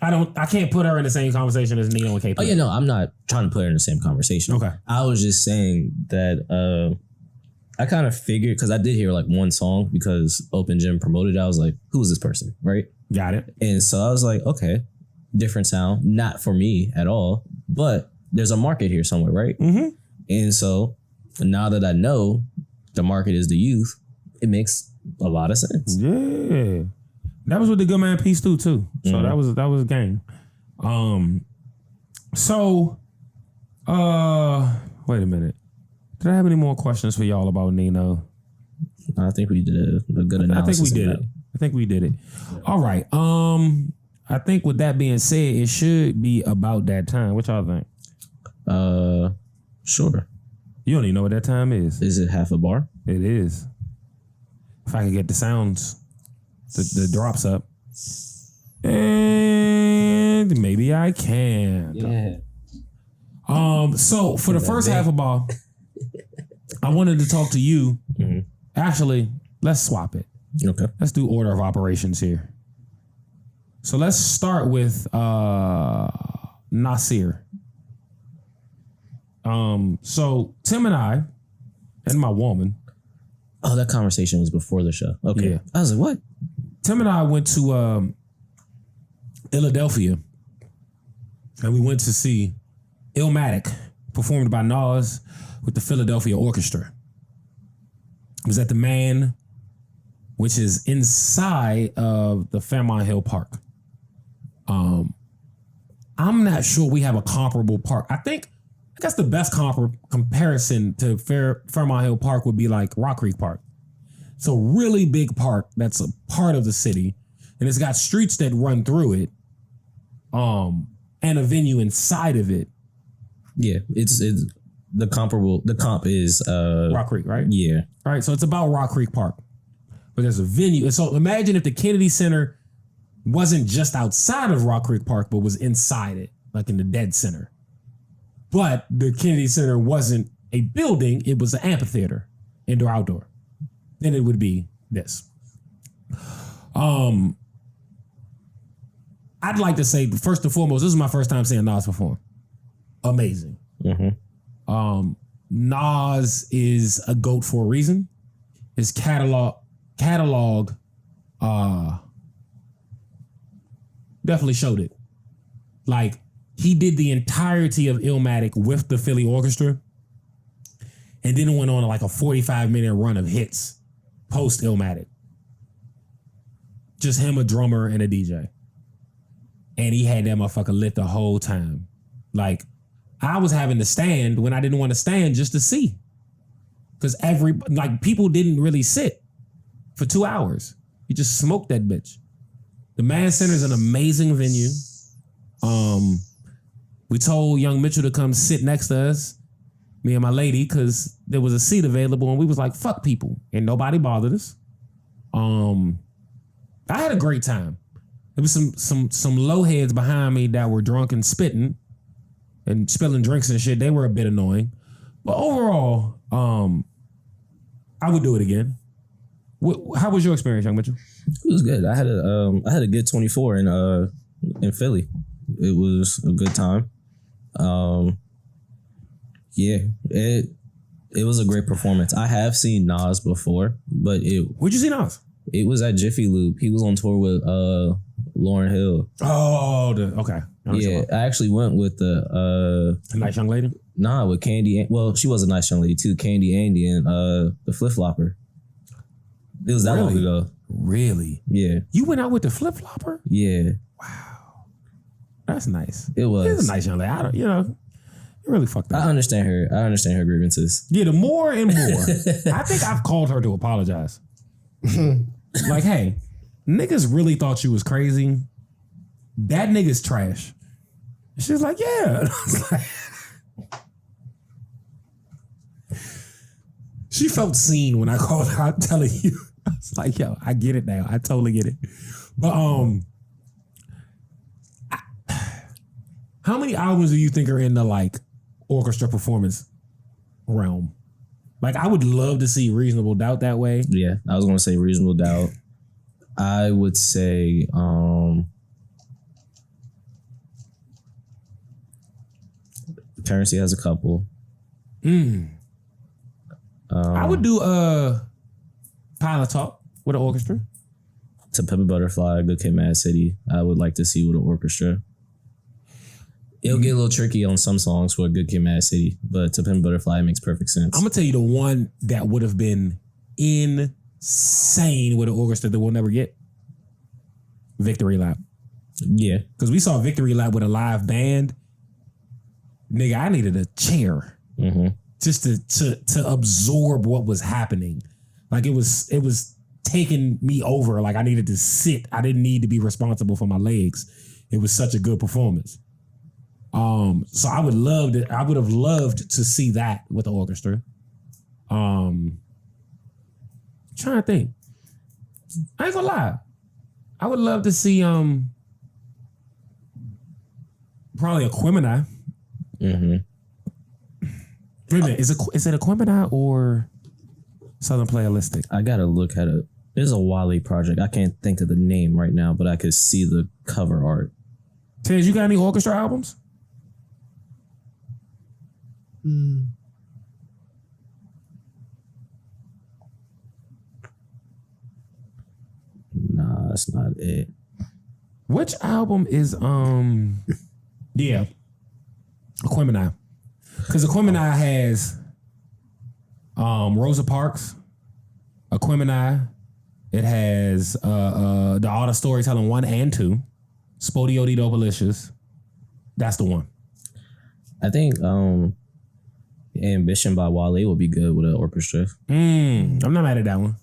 I can't put her in the same conversation as Nino and KP. Oh yeah, no, I'm not trying to put her in the same conversation. Okay. I was just saying that I kind of figured, because I did hear like one song because Open Gym promoted it. I was like, who is this person? Right? Got it. And so I was like, okay, different sound. Not for me at all, but there's a market here somewhere, right? And so now that I know the market is the youth, it makes a lot of sense. Yeah. That was with the Good Man Peace too. So that was gang. Wait a minute. Did I have any more questions for y'all about Nino? I think we did a good analysis. I think we did it. All right. I think with that being said, it should be about that time. What y'all think? Sure. You don't even know what that time is. Is it half a bar? It is. If I can get the sounds, the drops up. And maybe I can. Yeah. So for the first half a bar, I wanted to talk to you. Actually, let's swap it. Okay. Let's do order of operations here. So let's start with Nasir. So Tim and I and my woman. Oh, that conversation was before the show. Okay. Yeah. I was like, what? Tim and I went to Philadelphia and we went to see Illmatic performed by Nas with the Philadelphia Orchestra. It was at the Man, which is inside of the Fairmont Hill Park. I'm not sure we have a comparable park. I guess the best comparison to Fairmont Hill Park would be like Rock Creek Park. It's a really big park that's a part of the city, and it's got streets that run through it, and a venue inside of it. Yeah, it's The comp is Rock Creek, right? Yeah. All right, so it's about Rock Creek Park. But there's a venue. And so imagine if the Kennedy Center wasn't just outside of Rock Creek Park, but was inside it, like in the dead center. But the Kennedy Center wasn't a building, it was an amphitheater, indoor, outdoor. Then it would be this. I'd like to say, first and foremost, this is my first time seeing Nas perform. Amazing. Mm-hmm. Nas is a GOAT for a reason. His catalog definitely showed it. Like, he did the entirety of Illmatic with the Philly Orchestra and then went on like a 45-minute run of hits post Illmatic. Just him, a drummer, and a DJ. And he had that motherfucker lit the whole time. Like, I was having to stand when I didn't want to stand just to see. Because people didn't really sit for 2 hours. You just smoked that bitch. The Mann Center is an amazing venue. We told Young Mitchell to come sit next to us, me and my lady, because there was a seat available, and we was like, fuck people. And nobody bothered us. I had a great time. There was some low heads behind me that were drunk and spitting and spilling drinks and shit. They were a bit annoying. But overall, I would do it again. How was your experience, Young Mitchell? It was good. I had a good 24 in Philly. It was a good time. Yeah, it was a great performance. I have seen Nas before, but Where'd you see Nas? It was at Jiffy Lube. He was on tour with Lauryn Hill. Oh, okay. Yeah, I actually went with the nice young lady. Nah, with Candy. Well, she was a nice young lady too. Candy Andy and the Flip Flopper. It was that long ago. Really? Yeah. You went out with the Flip Flopper? Yeah. Wow, that's nice. It was. She's a nice young lady. You really fucked up. I understand her grievances. Yeah, the more and more. I think I've called her to apologize. Like, hey, niggas really thought you was crazy. That nigga's trash. She's like, yeah. She felt seen when I called her. I'm telling you. I was like, yo, I get it now. I totally get it. But how many albums do you think are in the like orchestra performance realm? Like, I would love to see Reasonable Doubt that way. Yeah, I was gonna say Reasonable Doubt. I would say Currency has a couple. I would do Pilot Talk with an orchestra. To Pimp a Butterfly, Good Kid, Mad City. I would like to see with an orchestra. It'll get a little tricky on some songs for Good Kid, Mad City, but To Pimp a Butterfly makes perfect sense. I'm gonna tell you the one that would have been insane with an orchestra that we'll never get. Victory Lap. Yeah, because we saw Victory Lap with a live band. Nigga, I needed a chair just to absorb what was happening. Like it was taking me over. Like I needed to sit. I didn't need to be responsible for my legs. It was such a good performance. So I would have loved to see that with the orchestra. Trying to think. I ain't gonna lie. I would love to see probably a Aquemini. Wait a minute, is it a Aquemini or Southern Playalistic? I gotta look at it. There's a Wale project. I can't think of the name right now, but I could see the cover art. Tez, you got any orchestra albums? Nah, that's not it. Which album is yeah, Aquemini? Because Aquemini has Rosa Parks, Aquemini. It has the Art of Storytelling 1 and 2, Spodio Di Dopalicious. That's the one. I think Ambition by Wale would be good with an orchestra. I'm not mad at that one.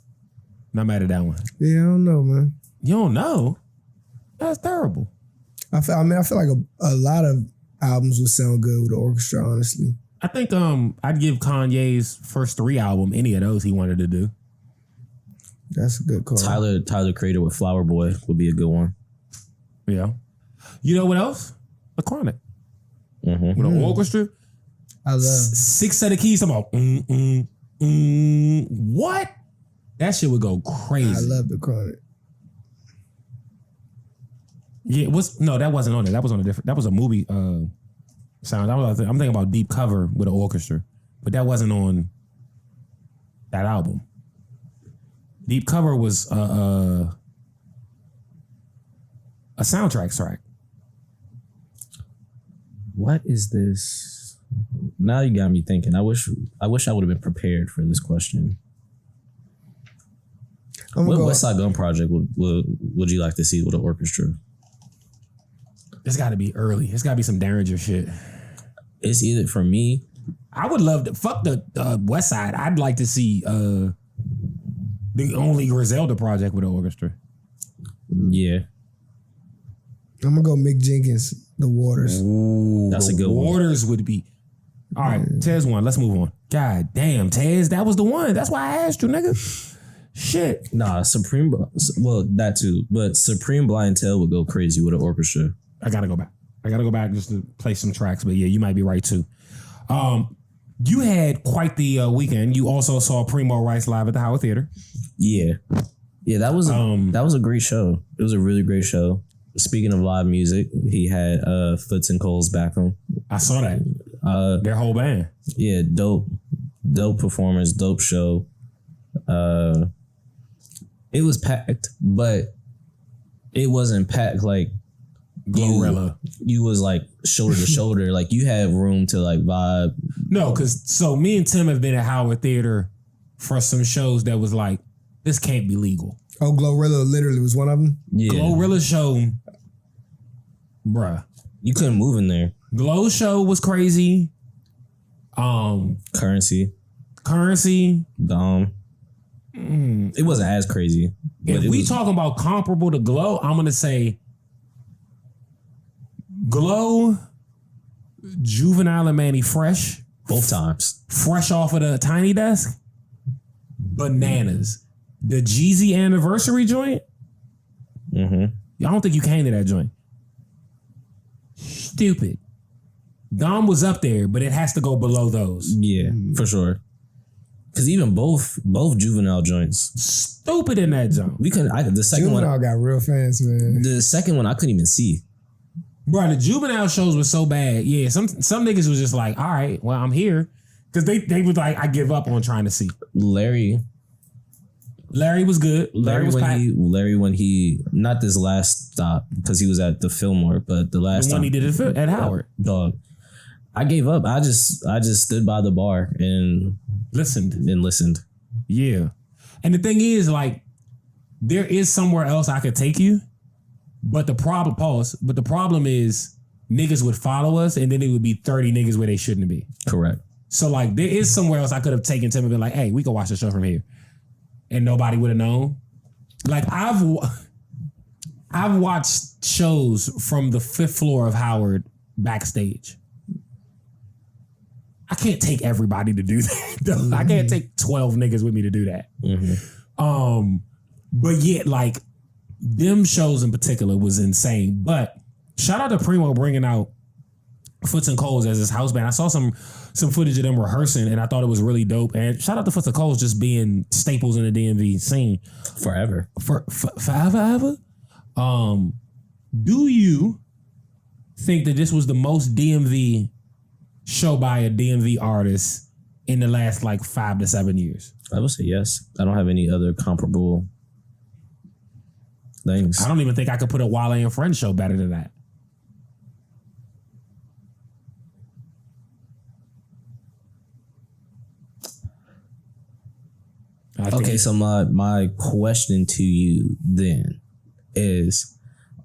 Not mad at that one. Yeah, I don't know, man. You don't know? That's terrible. I feel like a lot of albums would sound good with the orchestra, honestly. I think I'd give Kanye's first 3 album any of those he wanted to do. That's a good call. Tyler Creator with Flower Boy would be a good one. Yeah. You know what else? The Chronic. Mm-hmm. With an orchestra. I love 6 set of keys. I'm about what? That shit would go crazy. I love the Chronic. Yeah, that wasn't on it. That was on a different. That was a movie sound. I'm thinking about Deep Cover with an orchestra, but that wasn't on that album. Deep Cover was a soundtrack track. What is this? Now you got me thinking. I wish I would have been prepared for this question. What West Side Gun project would you like to see with an orchestra? It's got to be early. It's got to be some Derringer shit. It's either for me. I would love to fuck the West Side. I'd like to see the only Griselda project with an orchestra. Yeah, I'm gonna go Mick Jenkins, The Waters. Ooh, that's a good one. Waters would be. All right, Tez one. Let's move on. God damn, Tez, that was the one. That's why I asked you, nigga. Shit. Nah, Supreme. Well, that too, but Supreme Blind Tail would go crazy with an orchestra. I gotta go back. Just to play some tracks, but yeah, you might be right too. You had quite the weekend. You also saw Premo Rice live at the Howard Theater. Yeah, that was a great show. It was a really great show. Speaking of live music, he had Foots and Coles back on. I saw that. Their whole band. Yeah, dope performance, dope show. It was packed, but it wasn't packed like Glorilla. You was like shoulder to shoulder, like you had room to like vibe. No, because me and Tim have been at Howard Theater for some shows that was like, this can't be legal. Oh, Glorilla literally was one of them? Yeah. Glorilla show, bruh. You couldn't move in there. Glow show was crazy. Currency. Dom. It wasn't as crazy. If we talking about comparable to Glow, I'm gonna say Glow, Juvenile and Manny Fresh. Both times. Fresh off of the Tiny Desk. Bananas. The Jeezy anniversary joint. I don't think you came to that joint. Stupid. Dom was up there, but it has to go below those. Yeah, for sure. Because even both Juvenile joints. Stupid in that joint. We couldn't. The second Juvenile one got real fans, man. The second one I couldn't even see. Bro, the Juvenile shows were so bad. Yeah, some niggas was just like, all right, well, I'm here. Because they was like, I give up on trying to see. Larry was good. Larry was packed. Larry when he not this last stop because he was at the Fillmore, but the last one time he did it at Howard. Dog. I gave up. I just stood by the bar and listened. Yeah. And the thing is, like, there is somewhere else I could take you, but the problem is niggas would follow us and then it would be 30 niggas where they shouldn't be. Correct. So like there is somewhere else I could have taken Tim and been like, hey, we can watch the show from here. And nobody would have known. Like I've watched shows from the 5th floor of Howard backstage. I can't take everybody to do that. I can't take 12 niggas with me to do that. But yet, like, them shows in particular was insane. But shout out to Premo bringing out Foots and Coles as his house band. I saw some footage of them rehearsing, and I thought it was really dope. And shout out to Foots and Coles just being staples in the DMV scene forever. Forever. Do you think that this was the most DMV show by a DMV artist in the last like 5 to 7 years? I would say yes. I don't have any other comparable things. I don't even think I could put a Wale and Friends show better than that. Okay, so my question to you then is,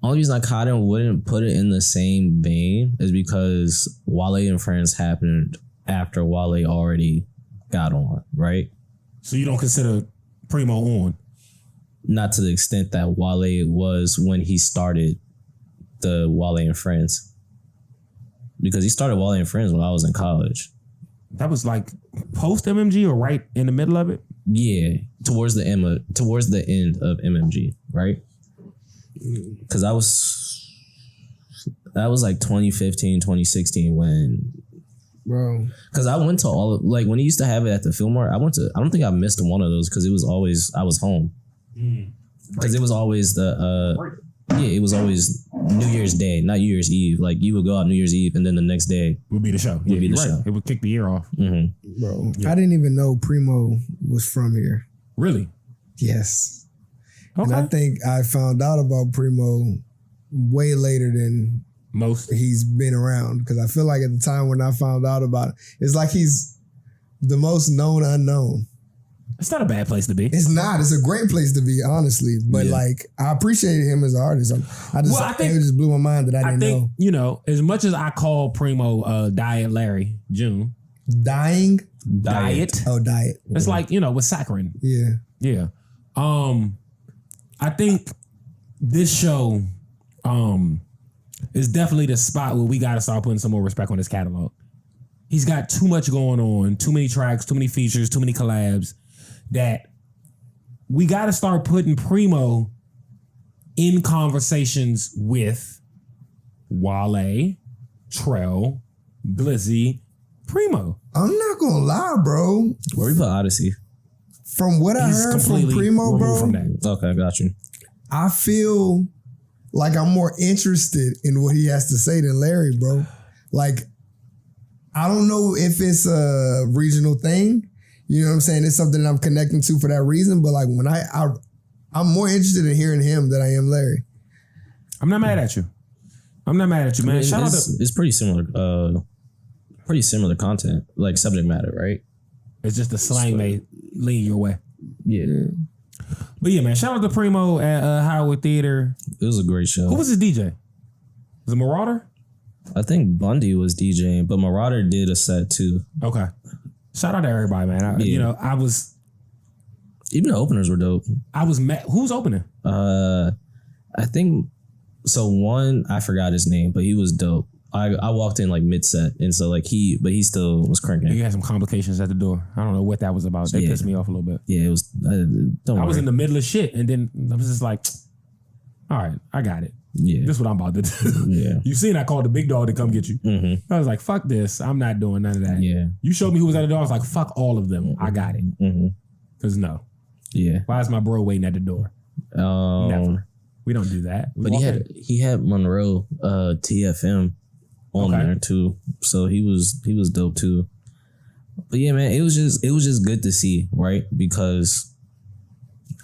only reason I kind of wouldn't put it in the same vein is because Wale and Friends happened after Wale already got on, right? So you don't consider Premo on? Not to the extent that Wale was when he started the Wale and Friends. Because he started Wale and Friends when I was in college. That was like post MMG or right in the middle of it? Yeah, towards the end of MMG, right? Because that was like 2015, 2016 when, bro. Because I went to like when he used to have it at the Fillmore. I don't think I missed one of those because it was always I was home. Because it was always it was always New Year's Day, not New Year's Eve. Like you would go out New Year's Eve and then the next day would be the show. Show. It would kick the year off. Mm-hmm. Bro, I didn't even know Premo was from here. Really? Yes. Okay. And I think I found out about Premo way later than most he's been around. Because I feel like at the time when I found out about it, it's like he's the most known unknown. It's not a bad place to be. It's not. It's a great place to be, honestly. But like, I appreciated him as an artist. I think it just blew my mind that I didn't know. You know, as much as I call Premo Diet Larry June. Dying? Diet. Oh, diet. It's like, you know, with saccharin. Yeah. Yeah. I think this show is definitely the spot where we got to start putting some more respect on his catalog. He's got too much going on, too many tracks, too many features, too many collabs, that we got to start putting Premo in conversations with Wale, Trell, Glizzy, Premo. I'm not going to lie, bro. Where we put Odyssey? From what I heard from Premo, bro. From that. Okay, got you. I feel like I'm more interested in what he has to say than Larry, bro. Like, I don't know if it's a regional thing. You know what I'm saying? It's something that I'm connecting to for that reason. But like when I'm more interested in hearing him than I am Larry. I'm not mad at you. Man. I mean, Shout out to it's pretty similar content, like subject matter, right? It's just the slang may lean your way. Yeah. But yeah, man, shout out to Premo at Howard Theater. It was a great show. Who was his DJ? Was it Marauder? I think Bundy was DJing, but Marauder did a set too. Okay. Shout out to everybody, man. You know, even the openers were dope. I was mad. Who's opening? I think so. One, I forgot his name, but he was dope. I walked in like mid set, and so like he still was cranking. You had some complications at the door. I don't know what that was about. They pissed me off a little bit. Yeah, it was. I was in the middle of shit, and then I was just like, all right, I got it. Yeah, this is what I'm about to do. Yeah, you seen I called the big dog to come get you. Mm-hmm. I was like, fuck this. I'm not doing none of that. Yeah, you showed me who was at the door. I was like, fuck all of them. I got it. Because no. Yeah. Why is my bro waiting at the door? Never. We don't do that. But he had Monroe TFM on there too, so he was dope too. But yeah, man, it was just good to see, right? Because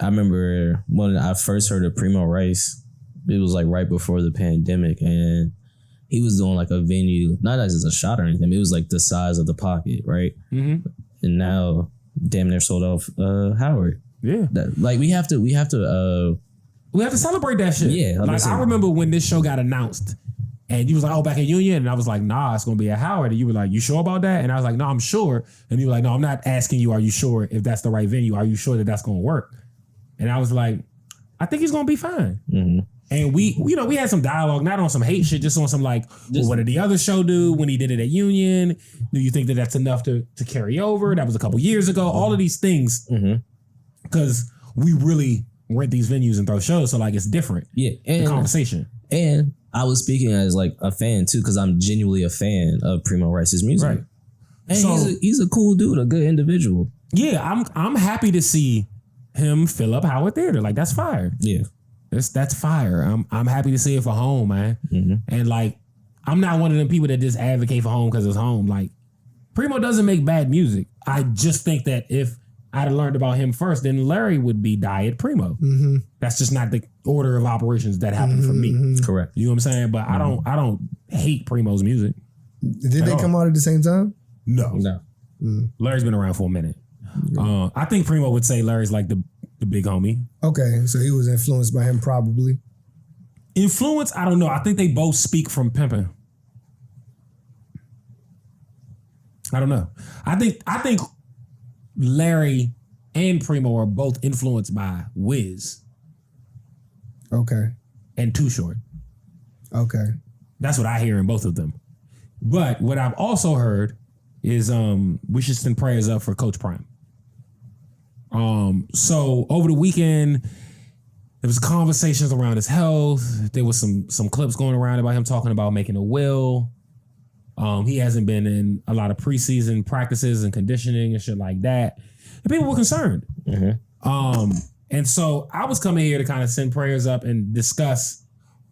I remember when I first heard of Premo Rice, it was like right before the pandemic, and he was doing like a venue, not as a shot or anything. It was like the size of the Pocket, right? And now, damn near sold off Howard. Yeah, we have to celebrate that shit. Yeah, like I remember when this show got announced, and you was like, "Oh, back at Union," and I was like, "Nah, it's gonna be at Howard." And you were like, "You sure about that?" And I was like, "No, I'm sure." And you were like, "No, I'm not asking you. Are you sure if that's the right venue? Are you sure that that's gonna work?" And I was like, "I think he's gonna be fine." And we had some dialogue, not on some hate shit, just on some like, well, what did the other show do when he did it at Union? Do you think that that's enough to carry over? That was a couple years ago. All of these things, because we really rent these venues and throw shows, so like it's different. Yeah, and the conversation. And I was speaking as like a fan too, because I'm genuinely a fan of Premo Rice's music. Right. And so, he's a cool dude, a good individual. Yeah, I'm happy to see him fill up Howard Theater. Like that's fire. Yeah. That's fire. I'm happy to see it for home, man. And like, I'm not one of them people that just advocate for home because it's home. Like, Premo doesn't make bad music. I just think that if I'd have learned about him first, then Larry would be Diet Premo. That's just not the order of operations that happened for me. Correct. You know what I'm saying? But I don't hate Premo's music. Did they come out at the same time? No. Larry's been around for a minute. I think Premo would say Larry's like the big homie. Okay, so he was influenced by him probably. Influence? I don't know. I think they both speak from pimping. I don't know. I think Larry and Premo are both influenced by Wiz. Okay. And Too Short. Okay. That's what I hear in both of them. But what I've also heard is we should send prayers up for Coach Prime. So over the weekend, there was conversations around his health. There was some clips going around about him talking about making a will. He hasn't been in a lot of preseason practices and conditioning and shit like that. And people were concerned. And so I was coming here to kind of send prayers up and discuss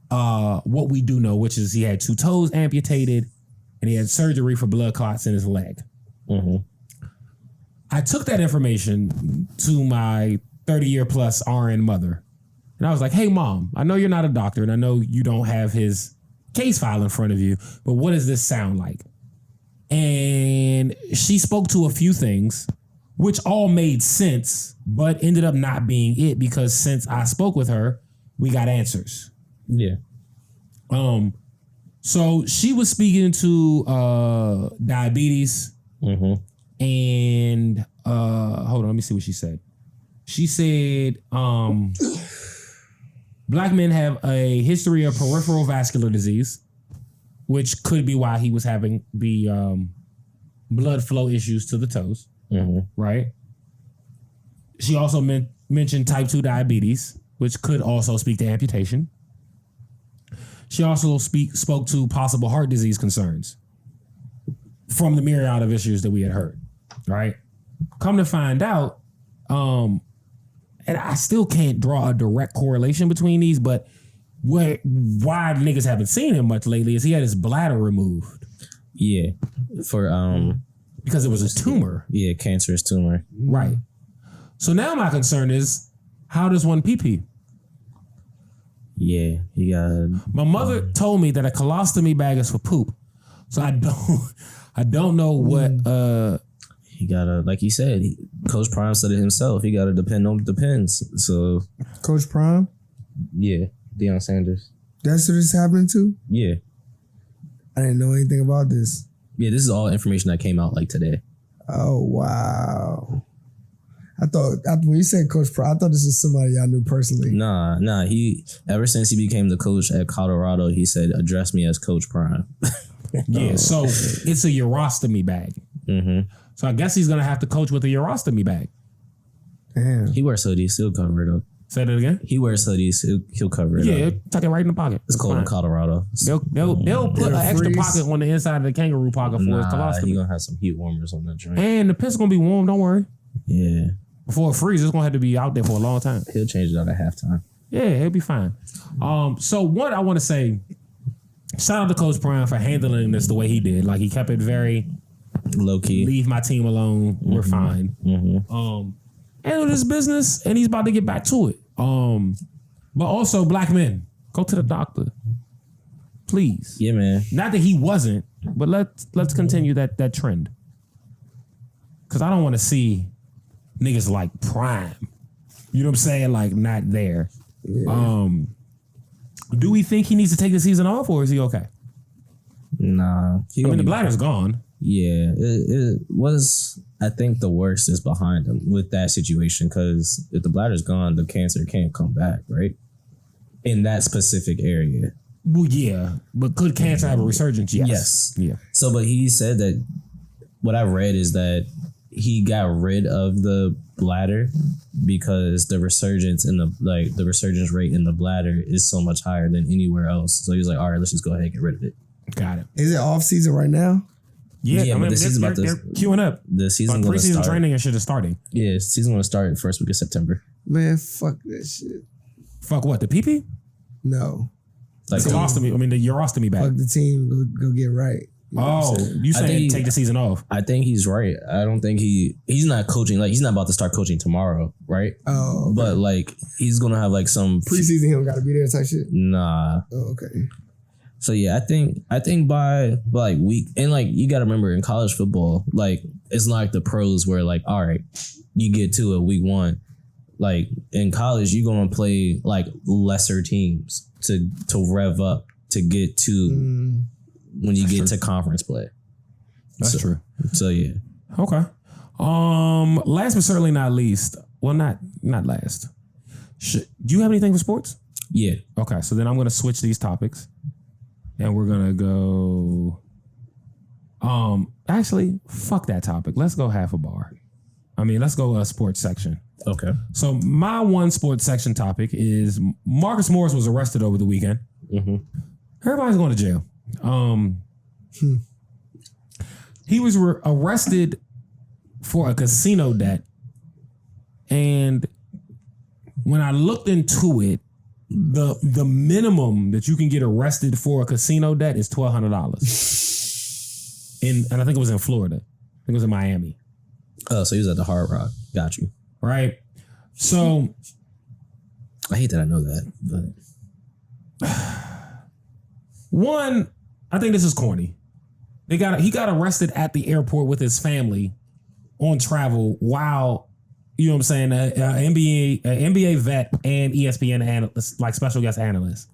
what we do know, which is he had 2 toes amputated and he had surgery for blood clots in his leg. I took that information to my 30-year plus RN mother. And I was like, hey, Mom, I know you're not a doctor and I know you don't have his case file in front of you, but what does this sound like? And she spoke to a few things, which all made sense, but ended up not being it because since I spoke with her, we got answers. Yeah. So she was speaking to diabetes and hold on, let me see what she said. She said black men have a history of peripheral vascular disease, which could be why he was having the blood flow issues to the toes. Right? She also mentioned type 2 diabetes, which could also speak to amputation. She also spoke to possible heart disease concerns from the myriad of issues that we had heard, right? Come to find out, and I still can't draw a direct correlation between these, but why niggas haven't seen him much lately is he had his bladder removed. Yeah. For because it was a tumor. Yeah, cancerous tumor. Right. So now my concern is, how does one pee? Yeah, he got. My mother told me that a colostomy bag is for poop, so I don't know what. He gotta, like he said, Coach Prime said it himself. He gotta depend on the depends. So, Coach Prime? Yeah, Deion Sanders. That's what it's happening to? Yeah. I didn't know anything about this. Yeah, this is all information that came out like today. Oh, wow. I thought when you said Coach Prime, I thought this was somebody I knew personally. Nah. He ever since he became the coach at Colorado, he said, "Address me as Coach Prime." Yeah, so it's a urostomy bag. So I guess he's gonna have to coach with a urostomy bag. Damn. He wears hoodies. He'll cover it up. Say that again. He wears hoodies. He'll cover it up. Yeah, tuck it right in the pocket. It's cold in Colorado. They'll put an extra pocket on the inside of the kangaroo pocket for his colostomy. He gonna have some heat warmers on that joint. And the piss gonna be warm. Don't worry. Yeah. Before it freezes, it's gonna have to be out there for a long time. He'll change it out at halftime. Yeah, he'll be fine. So what I want to say, shout out to Coach Prime for handling this the way he did. Like he kept it very low key. Leave my team alone. We're fine. Handle this business, and he's about to get back to it. But also, black men, go to the doctor, please. Yeah, man. Not that he wasn't, but let's continue that trend. Because I don't want to see niggas like Prime. You know what I'm saying? Like not there. Yeah. Do we think he needs to take the season off, or is he okay? Nah. The bladder's gone. Yeah, it was. I think the worst is behind him with that situation, because if the bladder's gone, the cancer can't come back, right? In that specific area. Well, yeah, but could cancer have a resurgence? Yes. Yeah. So, but he said that what I read is that he got rid of the bladder because the resurgence the resurgence rate in the bladder is so much higher than anywhere else. So he was like, all right, let's just go ahead and get rid of it. Got it. Is it off season right now? Yeah, but the season's they're queuing up. The season going to preseason start. Training and shit is starting. Yeah, season going to start the first week of September. Man, fuck that shit. Fuck what? The pee-pee? No. Like the urostomy bag. Fuck the team. Go get right. You know you saying take the season off? I think he's right. I don't think he's not coaching. Like he's not about to start coaching tomorrow, right? Oh, okay. But like he's gonna have like some preseason. He don't got to be there type shit. Nah. Oh, okay. So yeah, I think by like week, and like you got to remember in college football, like it's not like the pros where like, all right, you get to it week 1. Like in college, you're gonna play like lesser teams to rev up to get to when you get to conference play. That's true. So yeah. Okay. Last but certainly not least. Well, not last. Do you have anything for sports? Yeah. Okay, so then I'm gonna switch these topics. And we're gonna go. Actually, fuck that topic. Let's go half a bar. Let's go sports section. Okay. So my one sports section topic is Marcus Morris was arrested over the weekend. Mm-hmm. Everybody's going to jail. He was arrested for a casino debt. And when I looked into it, the minimum that you can get arrested for a casino debt is $1,200. And I think it was in Florida. I think it was in Miami. Oh, so he was at the Hard Rock. Got you. Right. So I hate that I know that. But one, I think this is corny. He got arrested at the airport with his family on travel while, you know what I'm saying, NBA vet and ESPN analyst, like special guest analyst.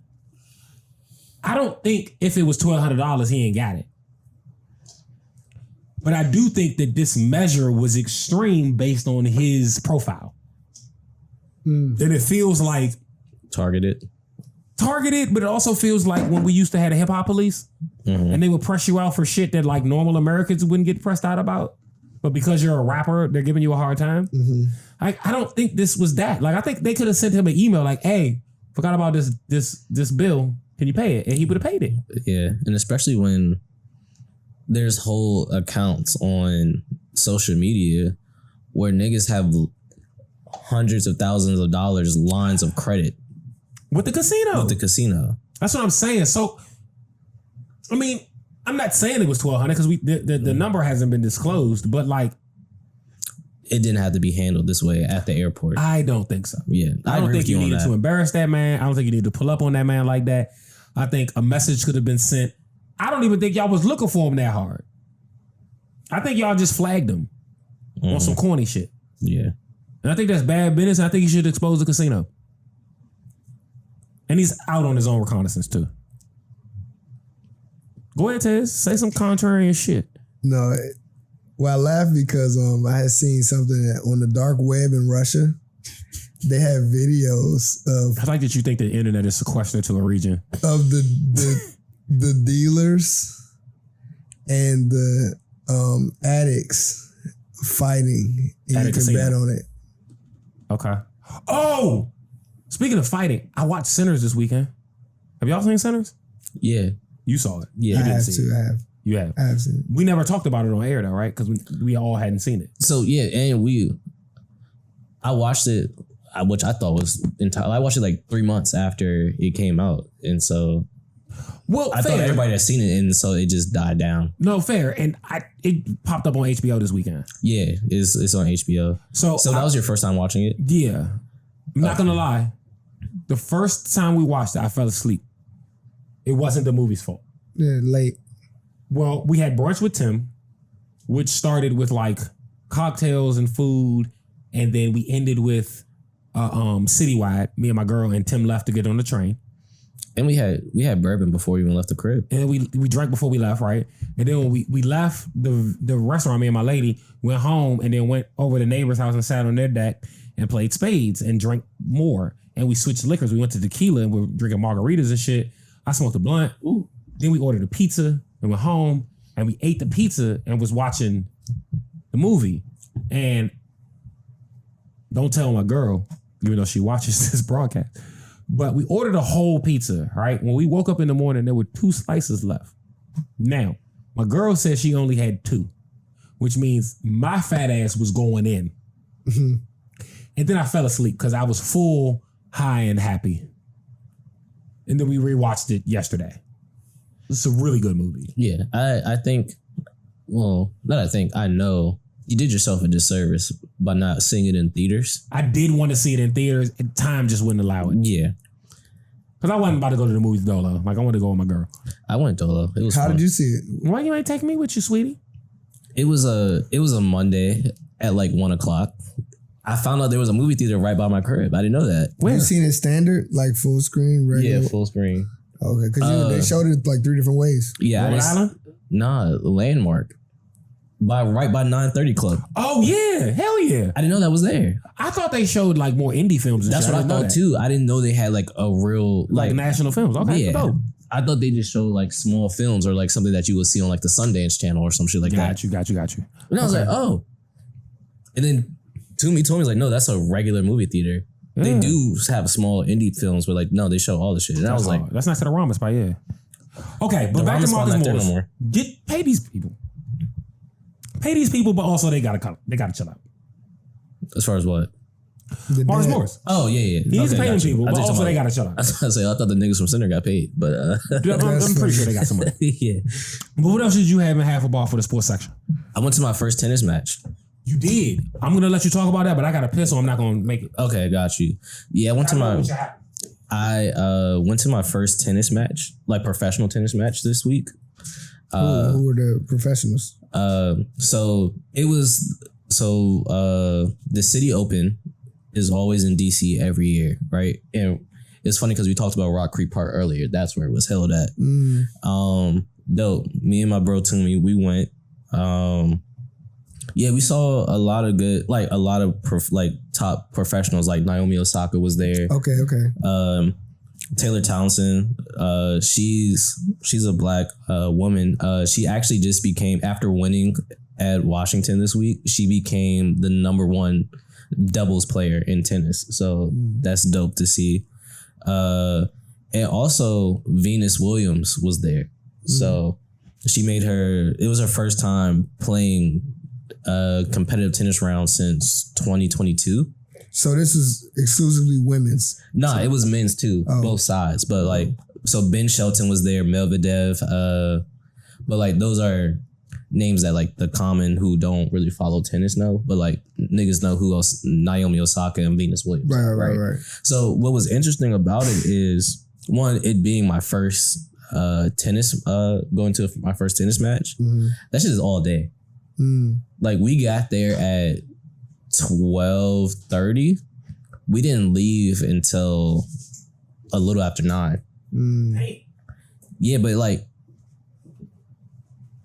I don't think if it was $1,200, he ain't got it. But I do think that this measure was extreme based on his profile. And it feels like targeted, but it also feels like when we used to have the hip hop police and they would press you out for shit that like normal Americans wouldn't get pressed out about. But because you're a rapper, they're giving you a hard time. I don't think this was that. Like, I think they could have sent him an email like, hey, forgot about this bill. Can you pay it? And he would have paid it. Yeah. And especially when there's whole accounts on social media where niggas have hundreds of thousands of dollars lines of credit with the casino. That's what I'm saying. So, I'm not saying it was $1,200 because the number hasn't been disclosed, but like, it didn't have to be handled this way at the airport. I don't think so. Yeah, I don't think you needed to embarrass that man. I don't think you need to pull up on that man like that. I think a message could have been sent. I don't even think y'all was looking for him that hard. I think y'all just flagged him on some corny shit. Yeah. And I think that's bad business. I think he should expose the casino. And he's out on his own reconnaissance too. Go ahead, Tez. Say some contrarian shit. No, well, I laugh because I had seen something on the dark web in Russia. They have videos of. I like that you think the internet is sequestered to a region of the dealers and the addicts fighting, and at you can bet on it. Okay. Oh, speaking of fighting, I watched Sinners this weekend. Have y'all seen Sinners? Yeah. You saw it. Yeah. I have. You have. I have seen it. We never talked about it on air though, right? Because we all hadn't seen it. So yeah, and I watched it, which I thought was I watched it like 3 months after it came out, and so I thought everybody had seen it, and so it just died down. No, fair. And it popped up on HBO this weekend. Yeah, it's on HBO. So that was your first time watching it? Yeah. I'm not gonna lie. The first time we watched it, I fell asleep. It wasn't the movie's fault. Yeah, late. Well, we had brunch with Tim, which started with like cocktails and food, and then we ended with Citywide. Me and my girl, and Tim left to get on the train. And we had bourbon before we even left the crib. And we drank before we left, right? And then when we left the restaurant, me and my lady went home and then went over to the neighbor's house and sat on their deck and played spades and drank more. And we switched liquors. We went to tequila and we were drinking margaritas and shit. I smoked a blunt. Ooh. Then we ordered a pizza and went home and we ate the pizza and was watching the movie. And don't tell my girl, even though she watches this broadcast, but we ordered a whole pizza, right? When we woke up in the morning, there were 2 slices left. Now, my girl said she only had 2, which means my fat ass was going in. Mm-hmm. And then I fell asleep because I was full, high, and happy. And then we rewatched it yesterday. It's a really good movie. Yeah, I think, well, I know you did yourself a disservice by not seeing it in theaters. I did want to see it in theaters, and time just wouldn't allow it. Yeah. Because I wasn't about to go to the movies dolo. Like, I wanted to go with my girl. I went dolo. It was How fun. did you see it? Why you ain't take me with you, sweetie? It was a Monday at like 1:00. I found out there was a movie theater right by my crib. I didn't know that. Where? You seen it standard, like full screen, regular? Yeah, full screen. Okay, because they showed it like 3 different ways. Yeah, Rhode Island? Nah, Landmark. Right by 930 Club. Oh yeah, hell yeah! I didn't know that was there. I thought they showed like more indie films. And That's shit. what I thought too. I didn't know they had like a real like national films. Okay, yeah. dope. I thought they just show like small films or like something that you would see on like the Sundance channel or some shit like that. Got you. And I was like, oh. And then Toomey told me, like, no, that's a regular movie theater. Yeah. They do have small indie films, but like, no, they show all the shit. And I was like, that's not to the Rama spot, yeah. Okay, but back to Marcus Morris. Pay these people. Pay these people, but also they gotta chill out. As far as what? Marcus Morris. Oh, yeah. He needs to pay them people, but also they gotta chill out. I was gonna say, I thought the niggas from Center got paid, but I'm pretty sure they got some money. Yeah. But what else did you have in half a bar for the sports section? I went to my first tennis match. You did. I'm gonna let you talk about that, but I got a piss, so I'm not gonna make it. Okay, got you. Yeah, I went to my first tennis match, like professional tennis match this week. Who were the professionals? So the City Open is always in DC every year, right? And it's funny because we talked about Rock Creek Park earlier. That's where it was held at. Dope. Me and my bro Toomey, we went. Yeah, we saw a lot of good, like a lot of top professionals. Like Naomi Osaka was there. Okay. Taylor Townsend, she's a black woman. She actually just became, after winning at Washington this week, she became the #1 doubles player in tennis. So that's dope to see. And also Venus Williams was there. So she made it was her first time playing a competitive tennis round since 2022. So this is exclusively women's? Nah, it was men's too, both sides. But like, so Ben Shelton was there, Medvedev, but like those are names that like the common who don't really follow tennis know, but like niggas know who else, Naomi Osaka and Venus Williams. Right. So what was interesting about it is, one, it being my first tennis, going to my first tennis match. That shit is all day. Like we got there at 12:30. We didn't leave until a little after 9. Yeah, but like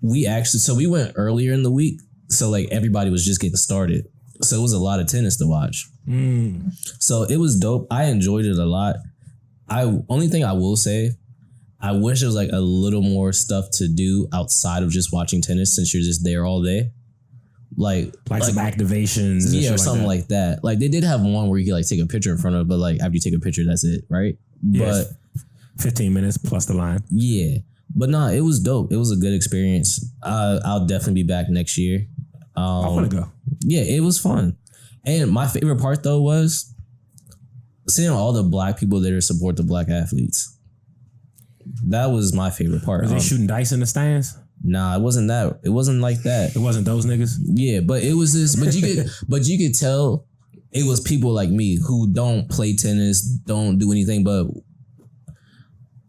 we went earlier in the week, so like everybody was just getting started, so it was a lot of tennis to watch. So it was dope. I enjoyed it a lot. Only thing I will say, I wish there was like a little more stuff to do outside of just watching tennis, since you're just there all day. Like some activations, yeah, or something like that. Like they did have one where you could like take a picture in front of, but like after you take a picture, that's it, right? Yes. But 15 minutes plus the line. Yeah, but nah, it was dope. It was a good experience. I'll definitely be back next year. I want to go. Yeah, it was fun. And my favorite part though was seeing all the black people there to support the black athletes. That was my favorite part. Were they shooting dice in the stands? Nah, it wasn't that. It wasn't like that. It wasn't those niggas? Yeah, but it was this. But you could tell it was people like me who don't play tennis, don't do anything. But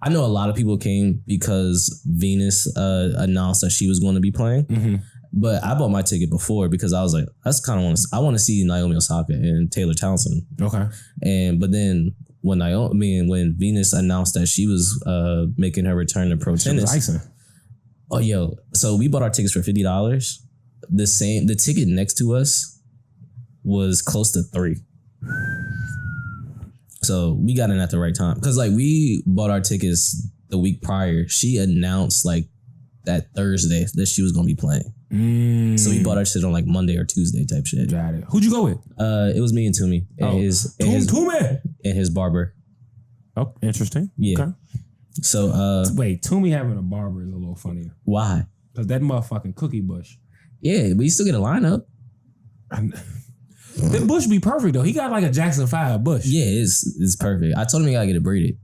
I know a lot of people came because Venus announced that she was going to be playing. But I bought my ticket before because I was like, I want to see Naomi Osaka and Taylor Townsend. Okay. But then when Venus announced that she was making her return to pro tennis. Oh, yo. So we bought our tickets for $50. The ticket next to us was close to $3. So we got in at the right time. Because like we bought our tickets the week prior. She announced like that Thursday that she was going to be playing. So we bought our shit on like Monday or Tuesday type shit. Got it. Who'd you go with? It was me and Toomey. Toomey? And his barber. Oh, interesting. Yeah. Okay. So wait, Toomey having a barber is a little funnier. Why? Because that motherfucking cookie bush. Yeah, but you still get a lineup. That bush be perfect though. He got like a Jackson 5 bush. Yeah, it's perfect. I told him he gotta get it braided.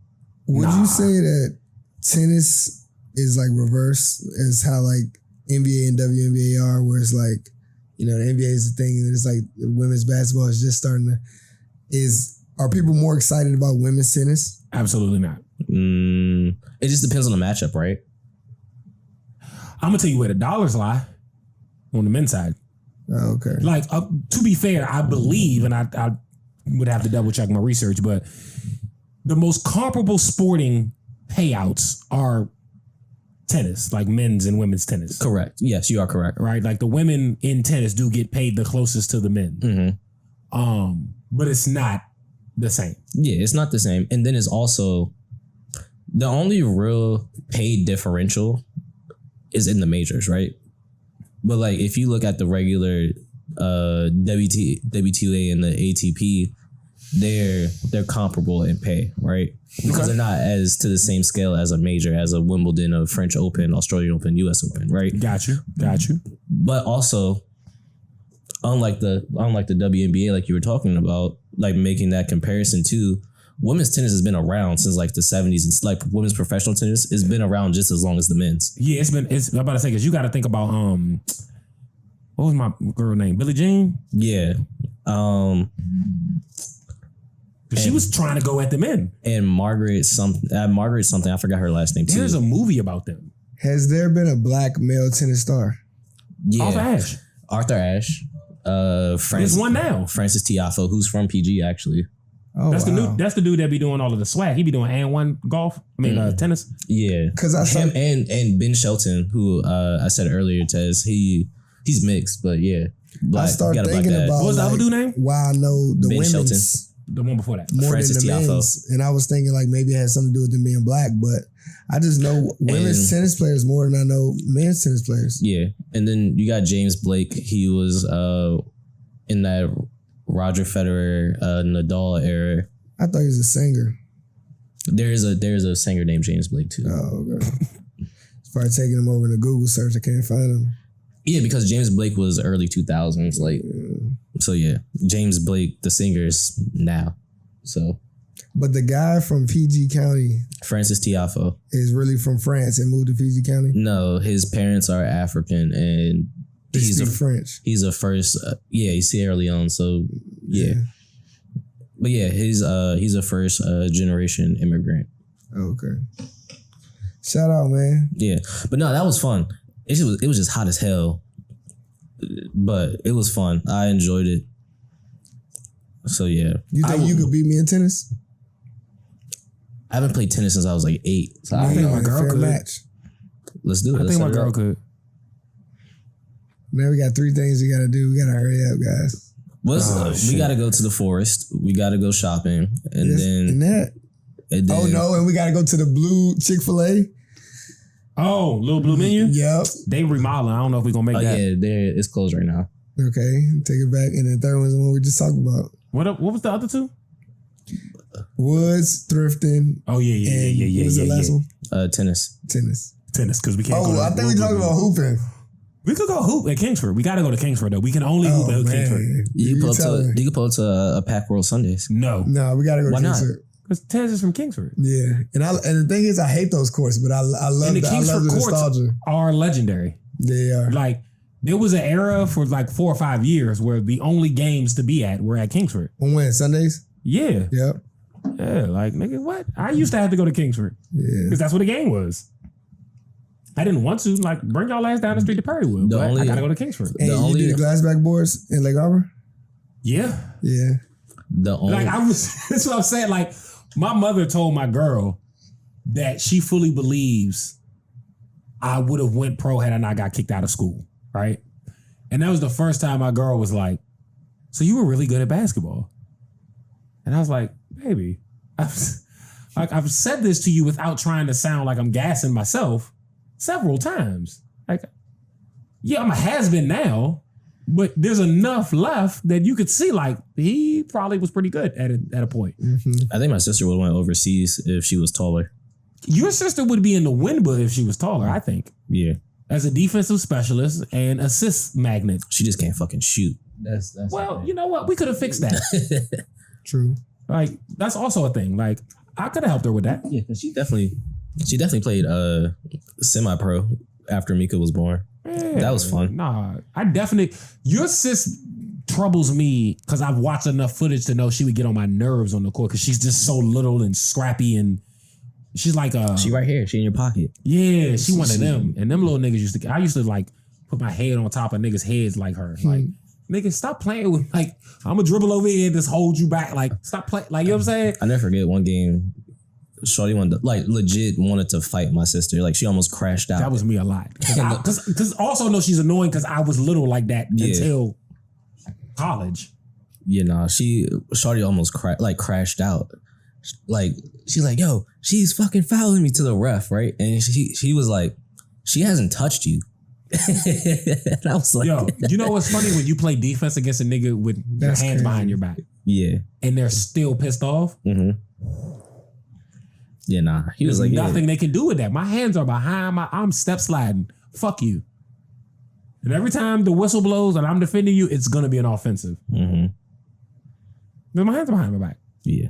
Would you say that tennis is like reverse as how like NBA and WNBA are, where it's like, you know, the NBA is the thing and it's like women's basketball is just starting to, are people more excited about women's tennis? Absolutely not. It just depends on the matchup, right? I'm gonna tell you where the dollars lie on the men's side. Oh, okay. Like to be fair, I believe, and I would have to double check my research, but the most comparable sporting payouts are tennis, like men's and women's tennis. Correct. Yes, you are correct. Right, like the women in tennis do get paid the closest to the men. But it's not the same. Yeah, it's not the same. And then it's also The only real paid differential is in the majors, right? But like if you look at the regular WTA and the ATP, they're comparable in pay, right? Because they're not as to the same scale as a major, as a Wimbledon, a French Open, Australian Open, US Open, right? Got you. But also, unlike the WNBA, like you were talking about, like making that comparison too, women's tennis has been around since like the 70s, and like women's professional tennis has been around just as long as the men's. Yeah, I'm about to say, because you got to think about what was my girl name? Billie Jean? Yeah. She was trying to go at the men. And Margaret something, I forgot her last name too. There's a movie about them. Has there been a black male tennis star? Yeah. Arthur Ashe. There's one now. Francis Tiafoe, who's from PG actually. Oh, that's wow. That's the dude that be doing all of the swag. He be doing and golf. Tennis. Yeah, because I saw him and Ben Shelton, who I said earlier, Tez. He's mixed, but yeah. Black, I started thinking about what was the other dude name? Why I know the Ben women's Shelton. The one before that. more Francis than the Tiafoe. men's, and I was thinking like maybe it had something to do with them being black, but I just know women's tennis players more than I know men's tennis players. Yeah, and then you got James Blake. He was in that Roger Federer, Nadal era. I thought he was a singer. There's a singer named James Blake too. Oh, okay. It's probably taking him over to Google search. I can't find him. Yeah, because James Blake was early 2000s, like. So yeah, James Blake, the singer, is now. So, but the guy from PG County, Francis Tiafoe, is really from France and moved to PG County. No, his parents are African and he's French. He's a first, he's Sierra Leone. So yeah. But yeah, he's a first generation immigrant. Okay. Shout out, man. Yeah, but no, that was fun. It was just hot as hell, but it was fun. I enjoyed it. So yeah, you think you could beat me in tennis? I haven't played tennis since I was like 8. So I think my girl could. Match. Let's do it. I think my girl could. Now we got 3 things we got to do. We got to hurry up, guys. We got to go to the forest. We got to go shopping, and then. Oh no! And we got to go to the Blue Chick-fil-A. Oh, Little Blue Menu? Yep. They remodeling. I don't know if we're going to make that. Yeah, it's closed right now. Okay, take it back. And the third one's the one we just talked about. What was the other 2? Woods, thrifting. Oh, yeah. What was the last one? Tennis, because we can't go to I think we talking about hooping. We could go hoop at Kingsford. We got to go to Kingsford, though. We can only hoop at Kingsford. You can pull up to a Pack World Sundays. No, we got to go to Kingsford. Because Tez is from Kingsford. Yeah, and the thing is, I hate those courts, but I love the Kingsford courts nostalgia. Are legendary. They are. Like, there was an era for like 4 or 5 years where the only games to be at were at Kingsford. On when? Sundays? Yeah. Yep. Yeah, like, nigga, what? I used to have to go to Kingsford. Yeah. Because that's what the game was. I didn't want to. Like, bring y'all ass down the street to Perrywood. But I got to go to Kingsford. And you did the glassback boards in Lake Arbor? Yeah. Yeah. That's what I'm saying. Like, my mother told my girl that she fully believes I would have went pro had I not got kicked out of school, right? And that was the first time my girl was like, so you were really good at basketball? And I was like, baby, I've said this to you without trying to sound like I'm gassing myself several times. Like, yeah, I'm a has-been now, but there's enough left that you could see like he probably was pretty good at a point. Mm-hmm. I think my sister would have went overseas if she was taller. Your sister would be in the WNBA if she was taller, I think. Yeah. As a defensive specialist and assist magnet. She just can't fucking shoot. That's well, you know what? We could have fixed that. True. Like, that's also a thing. Like, I could have helped her with that. Yeah, because she definitely played semi-pro after Mika was born. Yeah, that was fun. Nah, your sis troubles me because I've watched enough footage to know she would get on my nerves on the court because she's just so little and scrappy and she's like she right here. She in your pocket. Yeah, she one of them. And them little niggas I used to like put my head on top of niggas' heads like her. Like, nigga, stop playing with like I'm gonna dribble over here and just hold you back. Like, stop playing. Like, you know what I'm saying? I never forget one game. Shorty legit wanted to fight my sister. Like, she almost crashed out. That was me a lot. Because also know she's annoying because I was little like that until college. Yeah, nah. Shorty almost crashed out. like, she's like, yo, she's fucking fouling me to the ref, right? And she was like, she hasn't touched you. And I was like, yo, you know what's funny? When you play defense against a nigga with your hands crazy. behind your back. Yeah. And they're still pissed off. Mm-hmm. Yeah, nah. He was like, nothing they can do with that. My hands are behind I'm step sliding. Fuck you. And every time the whistle blows and I'm defending you, it's gonna be an offensive. Mm-hmm. But my hands are behind my back. Yeah.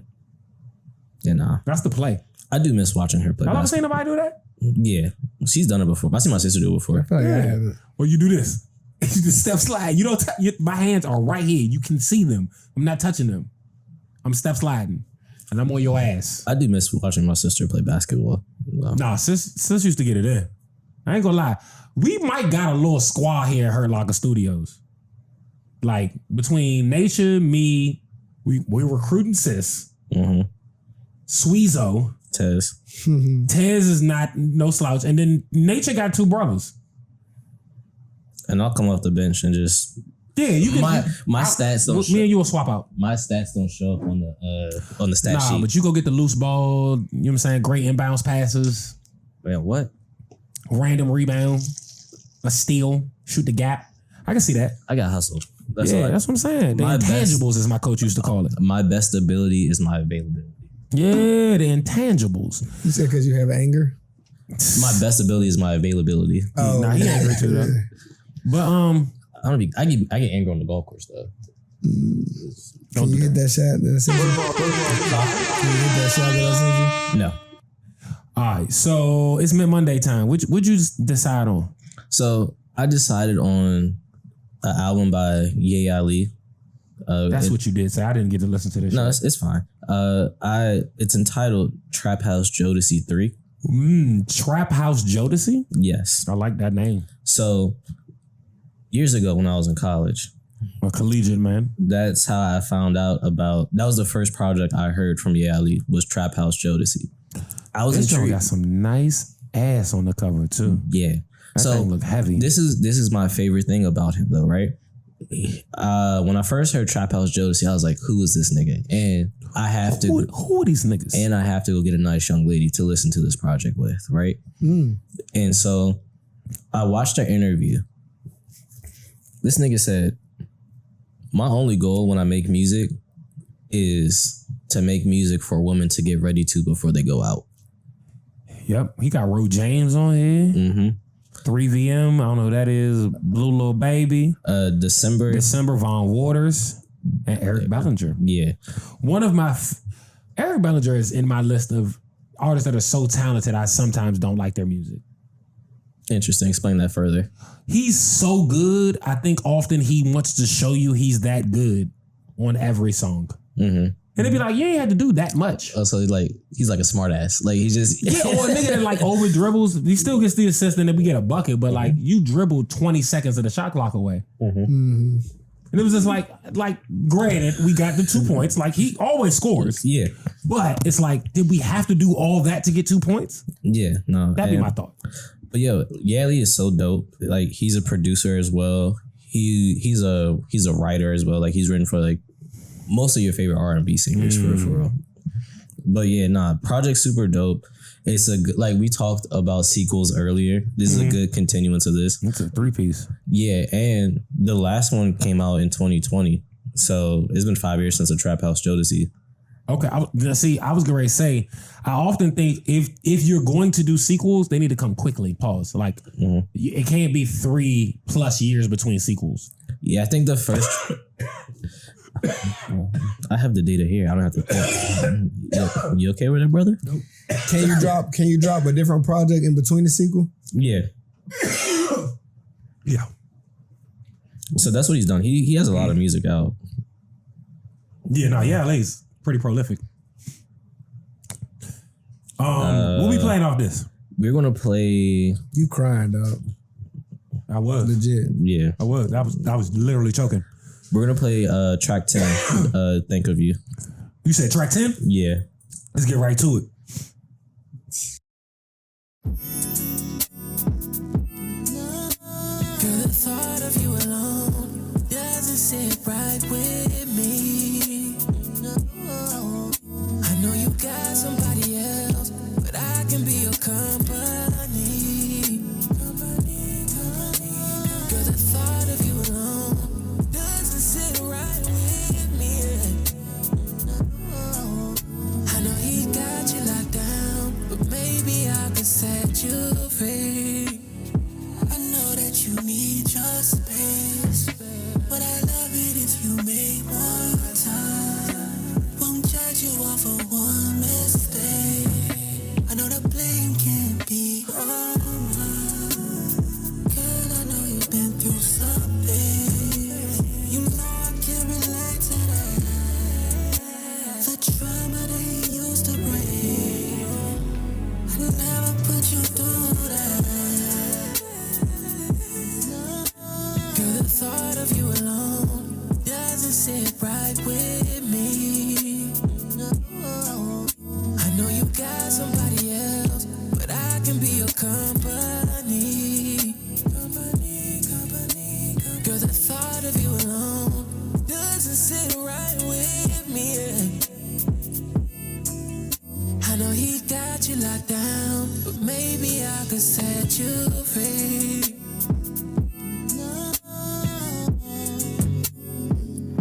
Yeah, nah. That's the play. I do miss watching her play. I've never seen nobody do that. Yeah. She's done it before. I seen my sister do it before. I feel like I haven't. Or you do this. You just step slide. You don't. My hands are right here. You can see them. I'm not touching them. I'm step sliding, and I'm on your ass. I do miss watching my sister play basketball. Nah, sis used to get it in. I ain't gonna lie. We might got a little squad here at Hurt Locker Studios. Like between Nature, me, we're recruiting sis. Mm-hmm. Sweezo. Tez. Tez is not no slouch. And then Nature got two brothers. And I'll come off the bench and just... Yeah, you can... My stats don't show... Me and you will swap out. My stats don't show up on the stat sheet. But you go get the loose ball, you know what I'm saying? Great inbounds passes. Man, what? Random rebound. A steal. Shoot the gap. I can see that. I got hustled. That's what I'm saying. The intangibles, as my coach used to call it. My best ability is my availability. Yeah, the intangibles. You said because you have anger? My best ability is my availability. Oh, nah, he angry too though. But I get angry on the golf course though. Can you hit that shot that I sent you? Can you hit that shot that I sent you? No. All right, so it's mid-Monday time. What'd you decide on? So I decided on an album by Ye Ali. That's what you did say. I didn't get to listen to this. No, shit. it's fine. It's entitled Trap House Jodeci 3. Trap House Jodeci? Yes. I like that name. So years ago when I was in college, a collegiate man. That's how I found out about. That was the first project I heard from Ye Ali was Trap House Jodeci. I was intrigued. Got some nice ass on the cover too. Yeah. That thing look heavy. This is my favorite thing about him though, right? When I first heard Trap House Jodeci, I was like, who is this nigga? And I have to... Who are these niggas? And I have to go get a nice young lady to listen to this project with, right? And so I watched her interview. This nigga said, my only goal when I make music is to make music for women to get ready to before they go out. Yep. He got Ro James on here. Mm-hmm. 3VM, I don't know who that is. Blue Little Baby. December, Von Waters, and Eric Bellinger. Yeah. One of my... Eric Bellinger is in my list of artists that are so talented I sometimes don't like their music. Interesting. Explain that further. He's so good. I think often he wants to show you he's that good on every song. Mm-hmm. And they'd be like, you ain't had to do that much. Oh, so he's like a smart ass. Like he just or a nigga that like over dribbles. He still gets the assist and then we get a bucket, but like you dribble 20 seconds of the shot clock away. And it was just like granted, we got the 2 points. Like he always scores. Yeah. But it's like, did we have to do all that to get 2 points? Yeah, no. That'd be my thought. But yo, Ye Ali is so dope. Like he's a producer as well. He's a writer as well. Like he's written for like most of your favorite R&B singers for real. But yeah, project super dope. It's a good, like we talked about sequels earlier. This is a good continuance of this. It's a 3-piece. Yeah, and the last one came out in 2020. So it's been 5 years since the Trap House Jodeci. Okay, I was going to say, I often think if you're going to do sequels, they need to come quickly. Pause. Like it can't be 3+ years between sequels. Yeah, I think the first. I have the data here. I don't have to. You okay with that, brother? Nope. Can you drop a different project in between the sequel? Yeah. Yeah. So that's what he's done. He has a lot of music out. Yeah, LA's pretty prolific. We'll be playing off this. We're gonna play. You crying, dog. I was legit. Yeah, I was. I was literally choking. We're gonna play track 10. Think of You. You said track 10? Yeah. Let's get right to it. The thought of you alone doesn't sit right with me. I know you got set you free.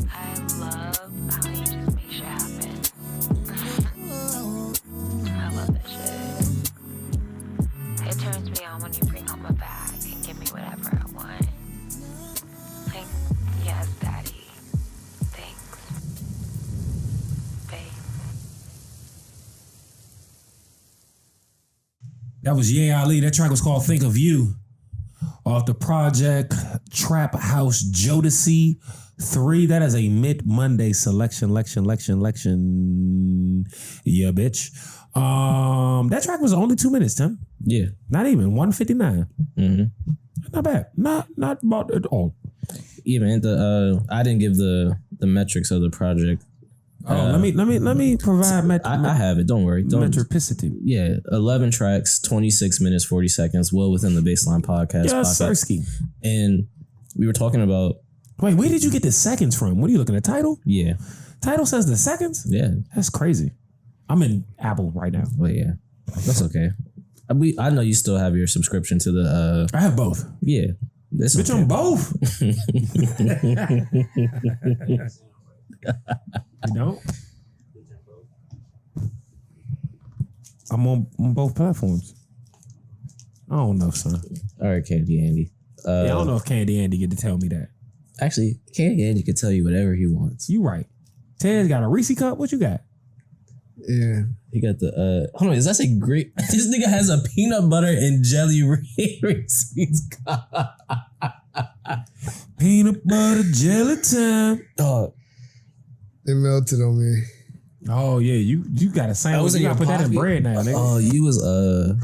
I love how you just make shit happen. I love that shit. It turns me on when you bring home a bag and give me whatever I want. Like, yes, daddy. Thanks. Babe. That was Ye Ali. That track was called Think of You off the project Trap House Jodeci 3. That is a mid-Monday selection. Yeah, bitch. That track was only 2 minutes, Tim. Yeah. Not even 159. Mm-hmm. Not bad. Not bad at all. Yeah, man. I didn't give the metrics of the project. Let me provide I have it. Don't worry. metricity. Yeah, 11 tracks, 26 minutes, 40 seconds, well within the BASSLINE Podcast. Yes, Sirski. And we were talking about... Wait, where did you get the seconds from? What are you looking at? Title? Yeah. Title says the seconds? Yeah. That's crazy. I'm in Apple right now. Well, yeah. That's okay. I know you still have your subscription to the... I have both. Yeah. That's Bitch, okay. I'm both. You don't? I'm on both platforms. I don't know, son. All right, Candy Andy. I don't know if Candy Andy get to tell me that. Actually, Candy Andy can tell you whatever he wants. You right. Ted's got a Reese cup. What you got? Yeah. He got the hold on, is that a great? This nigga has a peanut butter and jelly Reese's cup. Peanut butter jelly time. Dog. It melted on me. Oh yeah, you got a sandwich. was in You your gotta put that in pocket? bread now, nigga. Oh, you was on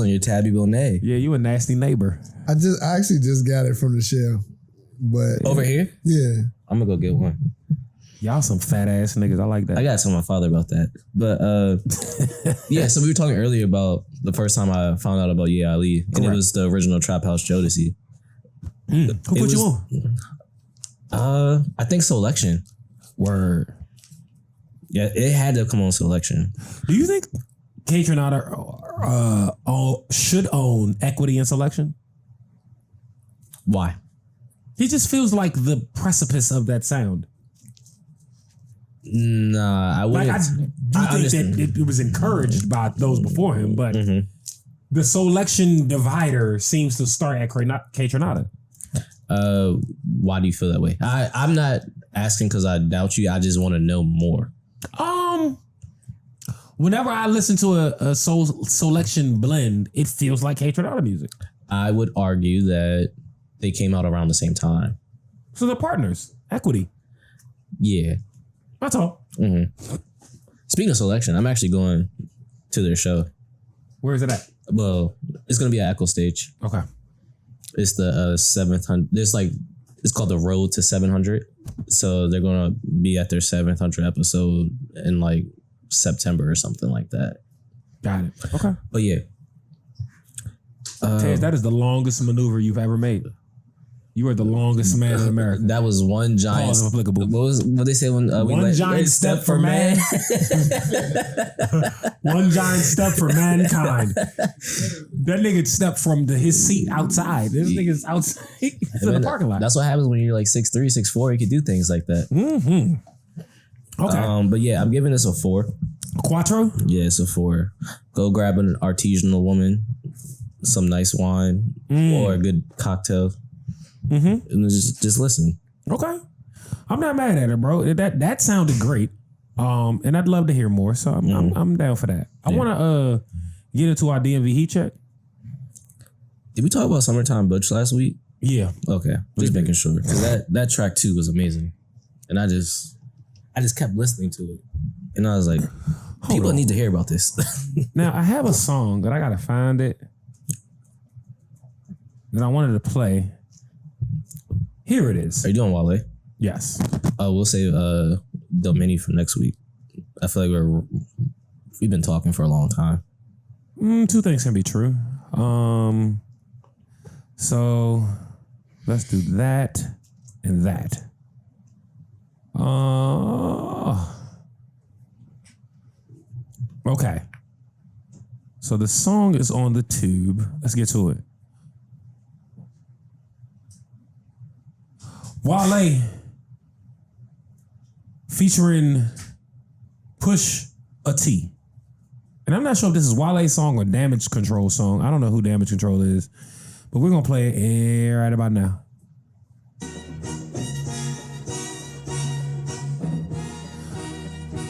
your tabby bonnet. Yeah, you a nasty neighbor. I actually just got it from the shell. But Over here? yeah. I'm gonna go get one. Y'all some fat ass niggas. I like that. I gotta tell my father about that. But yeah, so we were talking earlier about the first time I found out about Ye Ali, and it was the original Trap House Jodeci. Who put you on? I think Selection. Word. Yeah, it had to come on Selection. Do you think K-Tronada should own equity in Selection? Why? He just feels like the precipice of that sound. Nah, I wouldn't. Like I do think that it was encouraged by those before him, but the Selection divider seems to start at K-Tronada. Why do you feel that way? I'm not asking because I doubt you. I just want to know more. Whenever I listen to a Selection blend, it feels like K-Tronada music. I would argue that they came out around the same time. So they're partners. Equity. Yeah. That's all. Speaking of Selection, I'm actually going to their show. Where is it at? Well, it's going to be at Echo Stage. Okay. It's the 700. It's called the Road to 700. So they're going to be at their 700 episode in like September or something like that. Got it. Okay. But yeah. Tez, that is the longest maneuver you've ever made. You are the longest man in America. That was one giant. Pause if applicable. What they say when one giant step for man. One giant step for mankind. That nigga stepped from his seat outside. This nigga's outside. It's in the parking lot. That's what happens when you're like 6'3", 6'4". You can do things like that. Okay. But yeah, I'm giving this a 4. Quattro? Yeah, it's a 4. Go grab an artisanal woman, some nice wine, or a good cocktail. And just listen. Okay. I'm not mad at it, bro. That sounded great. And I'd love to hear more. So I'm down for that. I want to get into our DMV Heat check. Did we talk about Summertime Butch last week? Yeah. Okay. Just making sure. Because that track too was amazing. And I just kept listening to it. And I was like, people need to hear about this. Now I have a song, but I gotta find it. That I wanted to play. Here it is. Are you doing Wale? Yes. We'll save Del Mini for next week. I feel like we've been talking for a long time. 2 things can be true. So let's do that and that. Okay. So the song is on the tube. Let's get to it. Wale featuring Push a T. And I'm not sure if this is Wale's song or Damage Control song. I don't know who Damage Control is. But we're going to play it right about now. I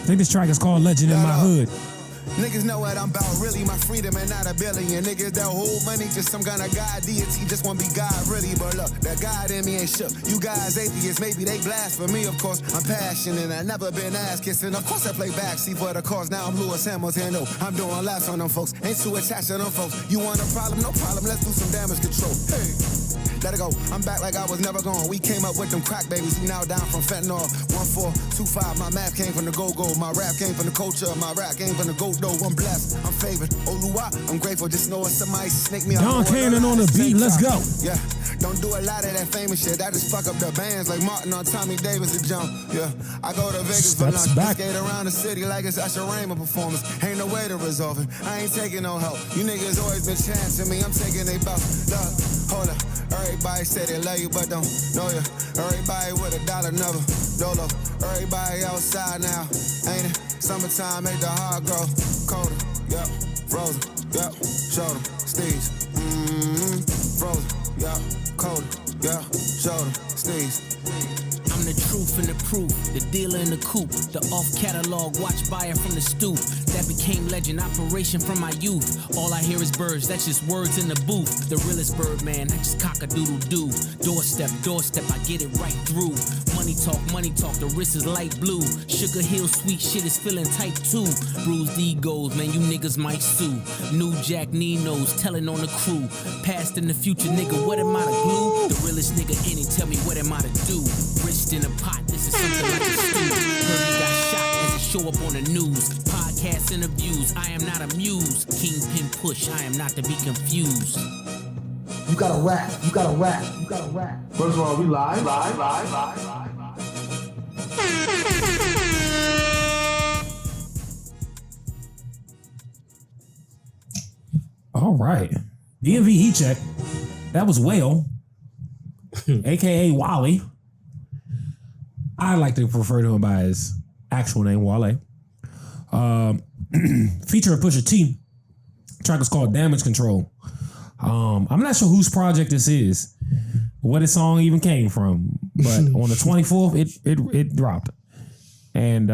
think this track is called Legend in My Hood. Niggas know what I'm about, really my freedom and not a billion. Niggas that hold money, just some kind of God deity, just wanna be God really. But look, that God in me ain't shook. You guys atheists, maybe they blasphemy, of course. I'm passionate, I never been ass kissing. Of course I play backseat for the cause. Now I'm Lewis Hamilton, no, I'm doing laps on them folks. Ain't too attached to them folks. You want a problem? No problem, let's do some damage control. Hey. Let it go. I'm back like I was never gone. We came up with them crack babies. We now down from fentanyl. 1425. My math came from the go-go. My rap came from the culture. My rap came from the go-do. I'm blessed. I'm favored. Olua, I'm grateful. Just know it's somebody snake me out. Don Cannon on the beat. Let's go. Yeah. Don't do a lot of that famous shit. I just fuck up the bands like Martin on Tommy Davis and jump. Yeah. I go to Vegas for lunch. Skate around the city like it's Usher Raymond performance. Ain't no way to resolve it. I ain't taking no help. You niggas always been chancing me. I'm taking they bout. Look, hold up. Everybody say they love you, but don't know you. Everybody with $1 never dolo. Everybody outside now, ain't it? Summertime make the heart grow colder. Yup, frozen. Yup, shoulder, steez. Frozen. Yup, colder. Yup, shoulder, steez. I'm the truth and the proof, the dealer in the coupe, the off-catalog watch buyer from the stoop. That became legend, operation from my youth. All I hear is birds, that's just words in the booth. The realest bird man, I just cock-a-doodle-doo. Doorstep, I get it right through. Money talk, the wrist is light blue. Sugar Hill sweet shit is feeling type 2. Bruised egos, man, you niggas might sue. New Jack Ninos, telling on the crew. Past and the future, nigga, what am I to glue? The realest nigga in it, tell me what am I to do? Wrist in a pot, this is something like a stew. Heard he got shot as he show up on the news. Podcast interviews, I am not amused. Kingpin push, I am not to be confused. You gotta rap. First of all, we live. All right. DMV Heat check. That was Whale, a.k.a. Wally. I like to refer to him by his actual name, Wale. Featuring Pusha T. The track is called Damage Control. I'm not sure whose project this is, where the song even came from, but on the 24th, it dropped. And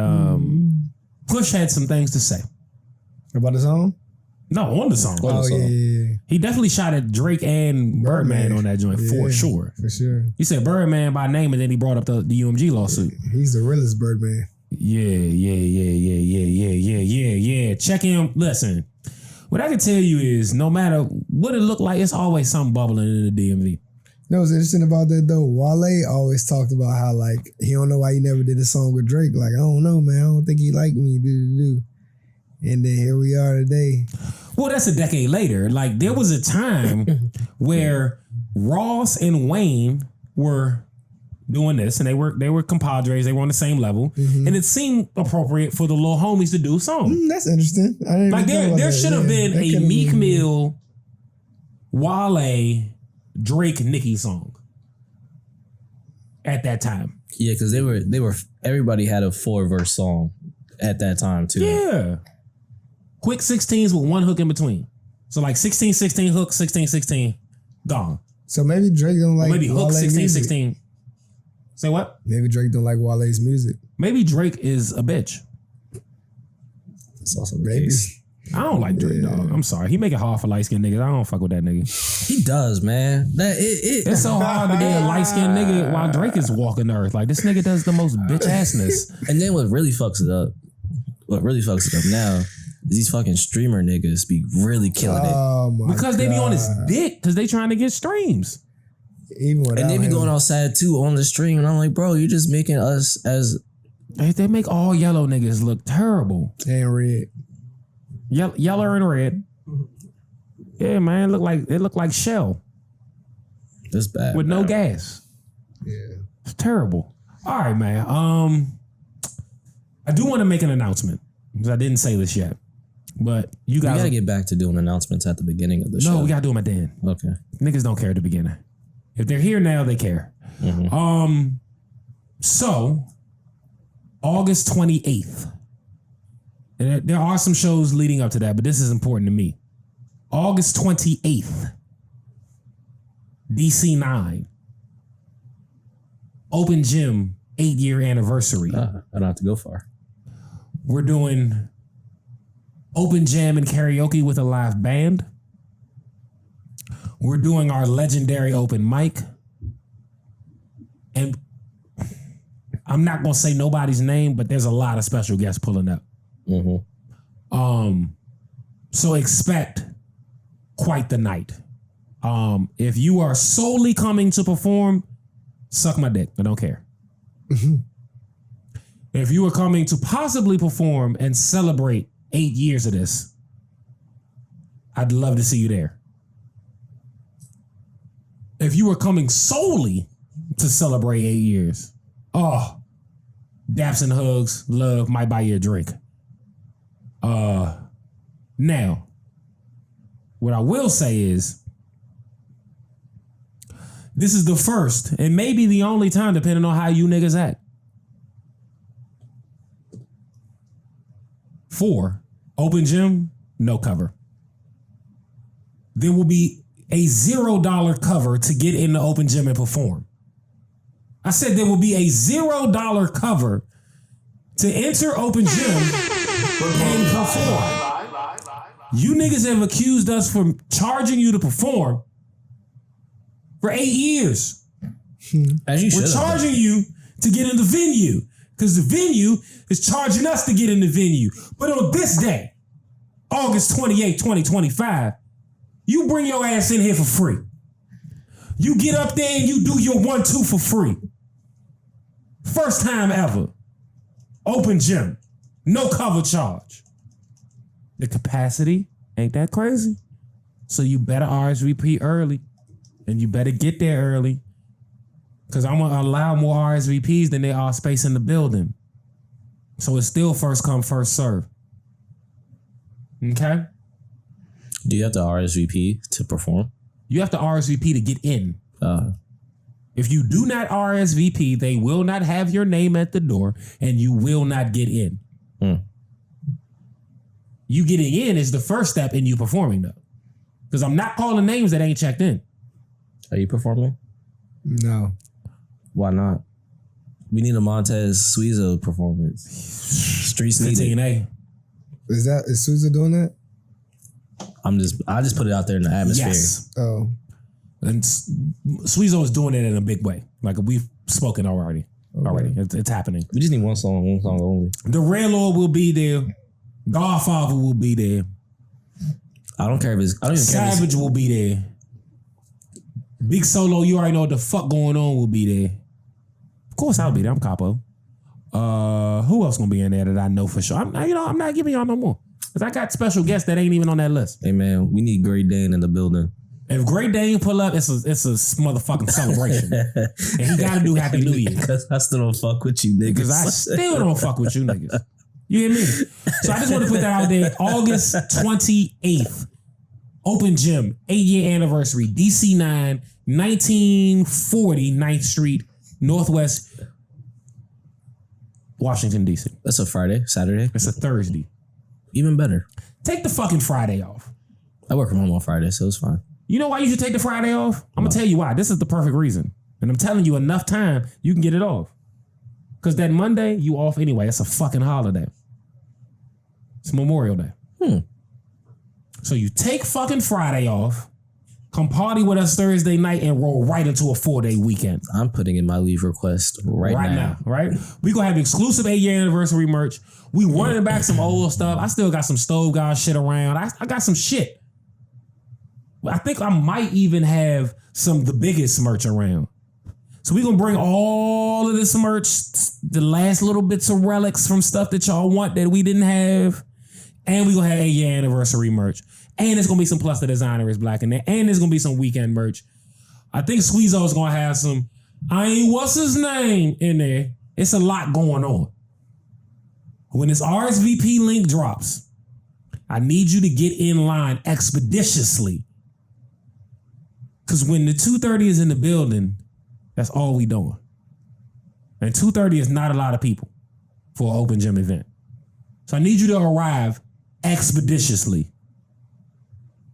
Push had some things to say. About the song? No, on the song. Yeah. He definitely shot at Drake and Birdman on that joint, for sure. For sure. He said Birdman by name, and then he brought up the UMG lawsuit. He's the realest Birdman. Yeah. Check him. Listen, what I can tell you is, no matter what it look like, it's always something bubbling in the DMV. You know what's interesting about that though? Wale always talked about how like he don't know why he never did a song with Drake. Like, I don't know, man. I don't think he liked me. And then here we are today. Well, that's a decade later. Like, there was a time where Ross and Wayne were doing this, and they were compadres. They were on the same level, and it seemed appropriate for the little homies to do a song. That's interesting. I didn't like there should have been a Meek Mill, Wale, Drake, Nicki song at that time. Yeah, because they were everybody had a 4-verse song at that time too. Yeah. Quick 16s with one hook in between. So like 16-16 hook, 16-16 gone. So maybe Drake don't like, or maybe hook 16-16. Music. Say what? Maybe Drake don't like Wale's music. Maybe Drake is a bitch. That's also the case. I don't like Drake, dog. I'm sorry. He make it hard for light-skinned niggas. I don't fuck with that nigga. He does, man. It's so hard to be a light-skinned nigga while Drake is walking the earth. Like, this nigga does the most bitch-assness. And then what really fucks it up now is these fucking streamer niggas be really killing it. Because they be on his dick because they trying to get streams. And they be going outside too on the stream, and I'm like, bro, you're just making us as they make all yellow niggas look terrible. And red. Yellow and red. Yeah, man, it look like Shell. That's bad. With no gas. Yeah. It's terrible. All right, man. I do want to make an announcement because I didn't say this yet. But you gotta get back to doing announcements at the beginning of the show. No, we gotta do them at the end. Okay. Niggas don't care at the beginning. If they're here now, they care. So August 28th. And there are some shows leading up to that, but this is important to me. August 28th. DC9. Open Gym 8-year anniversary. I don't have to go far. We're doing open jam and karaoke with a live band. We're doing our legendary open mic. And I'm not going to say nobody's name, but there's a lot of special guests pulling up. So expect quite the night. If you are solely coming to perform, suck my dick. I don't care. If you are coming to possibly perform and celebrate 8 years of this, I'd love to see you there. If you are coming solely to celebrate 8 years, daps and hugs, love, might buy you a drink. Now, what I will say is, this is the first and maybe the only time, depending on how you niggas act, for open gym, no cover. There will be a $0 cover to get in the open gym and perform. I said there will be a $0 cover to enter open gym and perform. You niggas have accused us for charging you to perform for 8 years. As you should. We're charging you to get in the venue because the venue is charging us to get in the venue. But on this day, August 28, 2025, you bring your ass in here for free. You get up there and you do your 1-2 for free. First time ever. Open gym. No cover charge. The capacity ain't that crazy. So you better RSVP early. And you better get there early. Because I'm going to allow more RSVPs than there are space in the building. So it's still first come, first serve. Okay? Do you have to RSVP to perform? You have to RSVP to get in. If you do not RSVP, they will not have your name at the door and you will not get in. You getting in is the first step in you performing, though. Because I'm not calling names that ain't checked in. Are you performing? No. Why not? We need a Montez Suizo performance. Streets need it. 15A. Is Sousa doing that? I just put it out there in the atmosphere. Yes. Oh. And Sweezo is doing it in a big way. Like we've spoken already. It's happening. We just need one song only. The Red Lord will be there. Godfather will be there. I don't care if it's... I don't even care if it's... Savage will be there. Big Solo, you already know what the fuck going on, will be there. Of course I'll be there. I'm Capo. Who else gonna be in there that I know for sure? I'm not giving y'all no more. Because I got special guests that ain't even on that list. Hey man, we need Great Dane in the building. If Great Dane pull up, it's a motherfucking celebration. And he gotta do Happy New Year. Because I still don't fuck with you niggas. Because I still don't fuck with you niggas. You hear me? So I just want to put that out there. August 28th. Open gym. 8-year anniversary. DC9. 1940 9th Street. Northwest Washington, D.C. That's a Friday? Saturday? It's a Thursday. Even better. Take the fucking Friday off. I work from home on Friday, so it's fine. You know why you should take the Friday off? I'm going to tell you why. This is the perfect reason. And I'm telling you, enough time, you can get it off. Because that Monday, you off anyway. It's a fucking holiday. It's Memorial Day. So you take fucking Friday off, come party with us Thursday night, and roll right into a 4-day weekend. I'm putting in my leave request right now. Right? We going to have exclusive 8-year anniversary merch. We running back some old stuff. I still got some Stove God shit around. I got some shit. I think I might even have some The Biggest merch around. So we're going to bring all of this merch, the last little bits of relics from stuff that y'all want that we didn't have. And we're going to have 8-year anniversary merch. And it's going to be some Plus the Designer is Black in there. And there's going to be some weekend merch. I think Squeezo is going to have some, what's his name in there. It's a lot going on. When this RSVP link drops, I need you to get in line expeditiously. Because when the 230 is in the building, that's all we doing. And 230 is not a lot of people for an open gym event. So I need you to arrive expeditiously.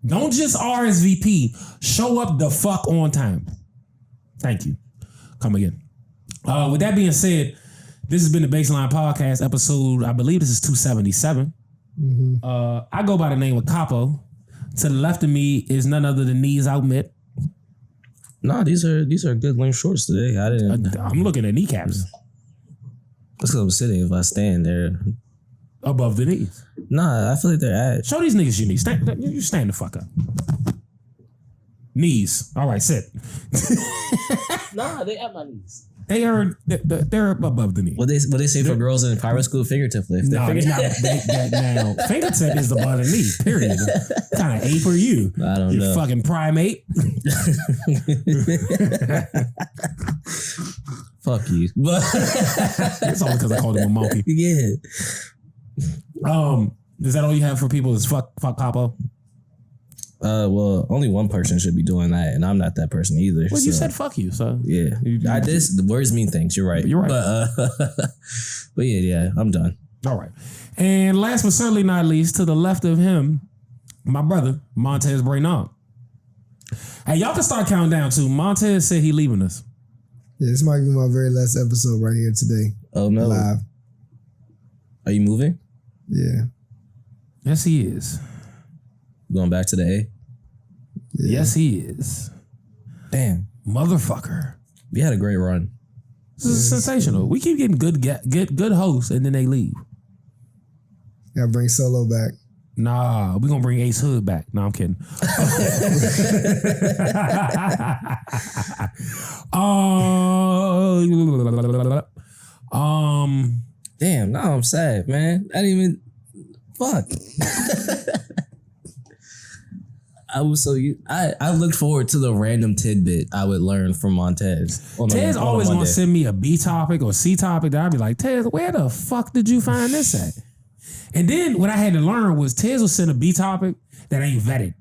Don't just RSVP. Show up the fuck on time. Thank you. Come again. With that being said, this has been the BASSLINE Podcast episode. I believe this is 277. I go by the name of Capo. To the left of me is none other than Knees Out Mitt. Nah, these are good length shorts today. I'm looking at kneecaps. That's because I'm sitting. If I stand there above the knees. Nah, I feel like they're at. Show these niggas your knees. You stand the fuck up. Knees. All right, sit. Nah, they at my knees. They're above the knee. What they say for girls in private school? Fingertip lift. No, it's not. Now, fingertip is above the knee. Period. What kind of ape are you? I don't know. You fucking primate. Fuck you. It's only because I called him a monkey. Yeah. Is that all you have for people? Is fuck Capo? Well, only one person should be doing that, and I'm not that person either. Well, you said fuck you, so yeah. The words mean things. You're right. You're right. But yeah, I'm done. All right. And last but certainly not least, to the left of him, my brother, Montez Brainard. Hey, y'all can start counting down too. Montez said he leaving us. Yeah, this might be my very last episode right here today. Oh no. Live. Are you moving? Yeah. Yes, he is. Going back to the A? Yeah. Yes, he is. Damn. Motherfucker. We had a great run. This is sensational. We keep getting good hosts and then they leave. Gotta bring Solo back. Nah, we gonna bring Ace Hood back. No, I'm kidding. Damn, now I'm sad, man. I didn't even fuck. I looked forward to the random tidbit I would learn from Montez. Tez always gonna send me a B topic or C topic that I'd be like, Tez, where the fuck did you find this at? And then what I had to learn was Tez will send a B topic that ain't vetted.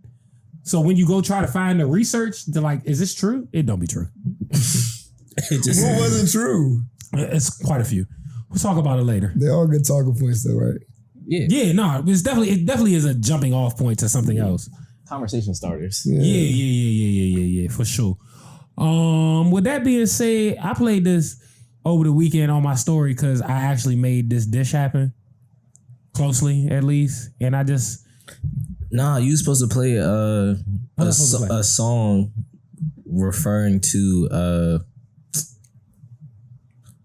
So when you go try to find the research, they're like, is this true? It don't be true. What wasn't true? It's quite a few. We'll talk about it later. They're all good talking points though, right? Yeah. Yeah, no, it definitely is a jumping off point to something else. Conversation starters. Yeah, for sure. With that being said, I played this over the weekend on my story because I actually made this dish happen. Closely, at least. And I just... Nah, you supposed to play a song referring to...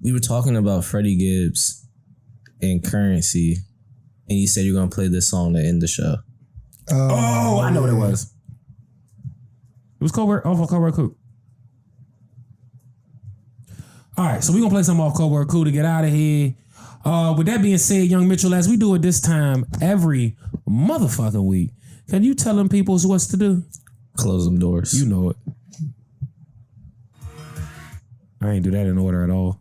we were talking about Freddie Gibbs and Currency, and you said you're going to play this song to end the show. I know what it was. It was Cold Word Cool. All right, so we're going to play something off Cold Word Cool to get out of here. With that being said, Young Mitchell, as we do it this time every motherfucking week, can you tell them people what's to do? Close them doors. You know it. I ain't do that in order at all.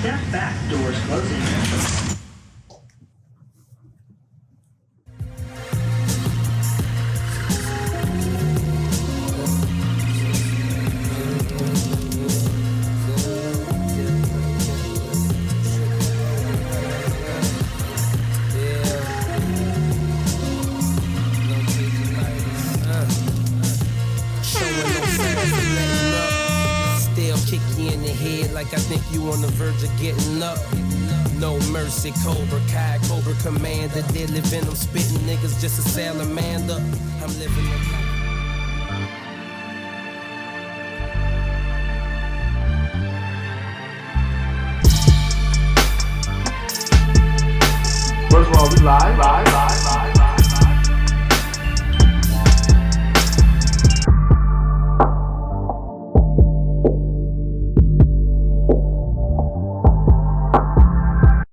Step back, doors closing. Like I think you on the verge of getting up. No mercy, Cobra Kai, Cobra Commander. Deadly venom, spitting niggas, just a salamander. I'm living a life. First of all, we live.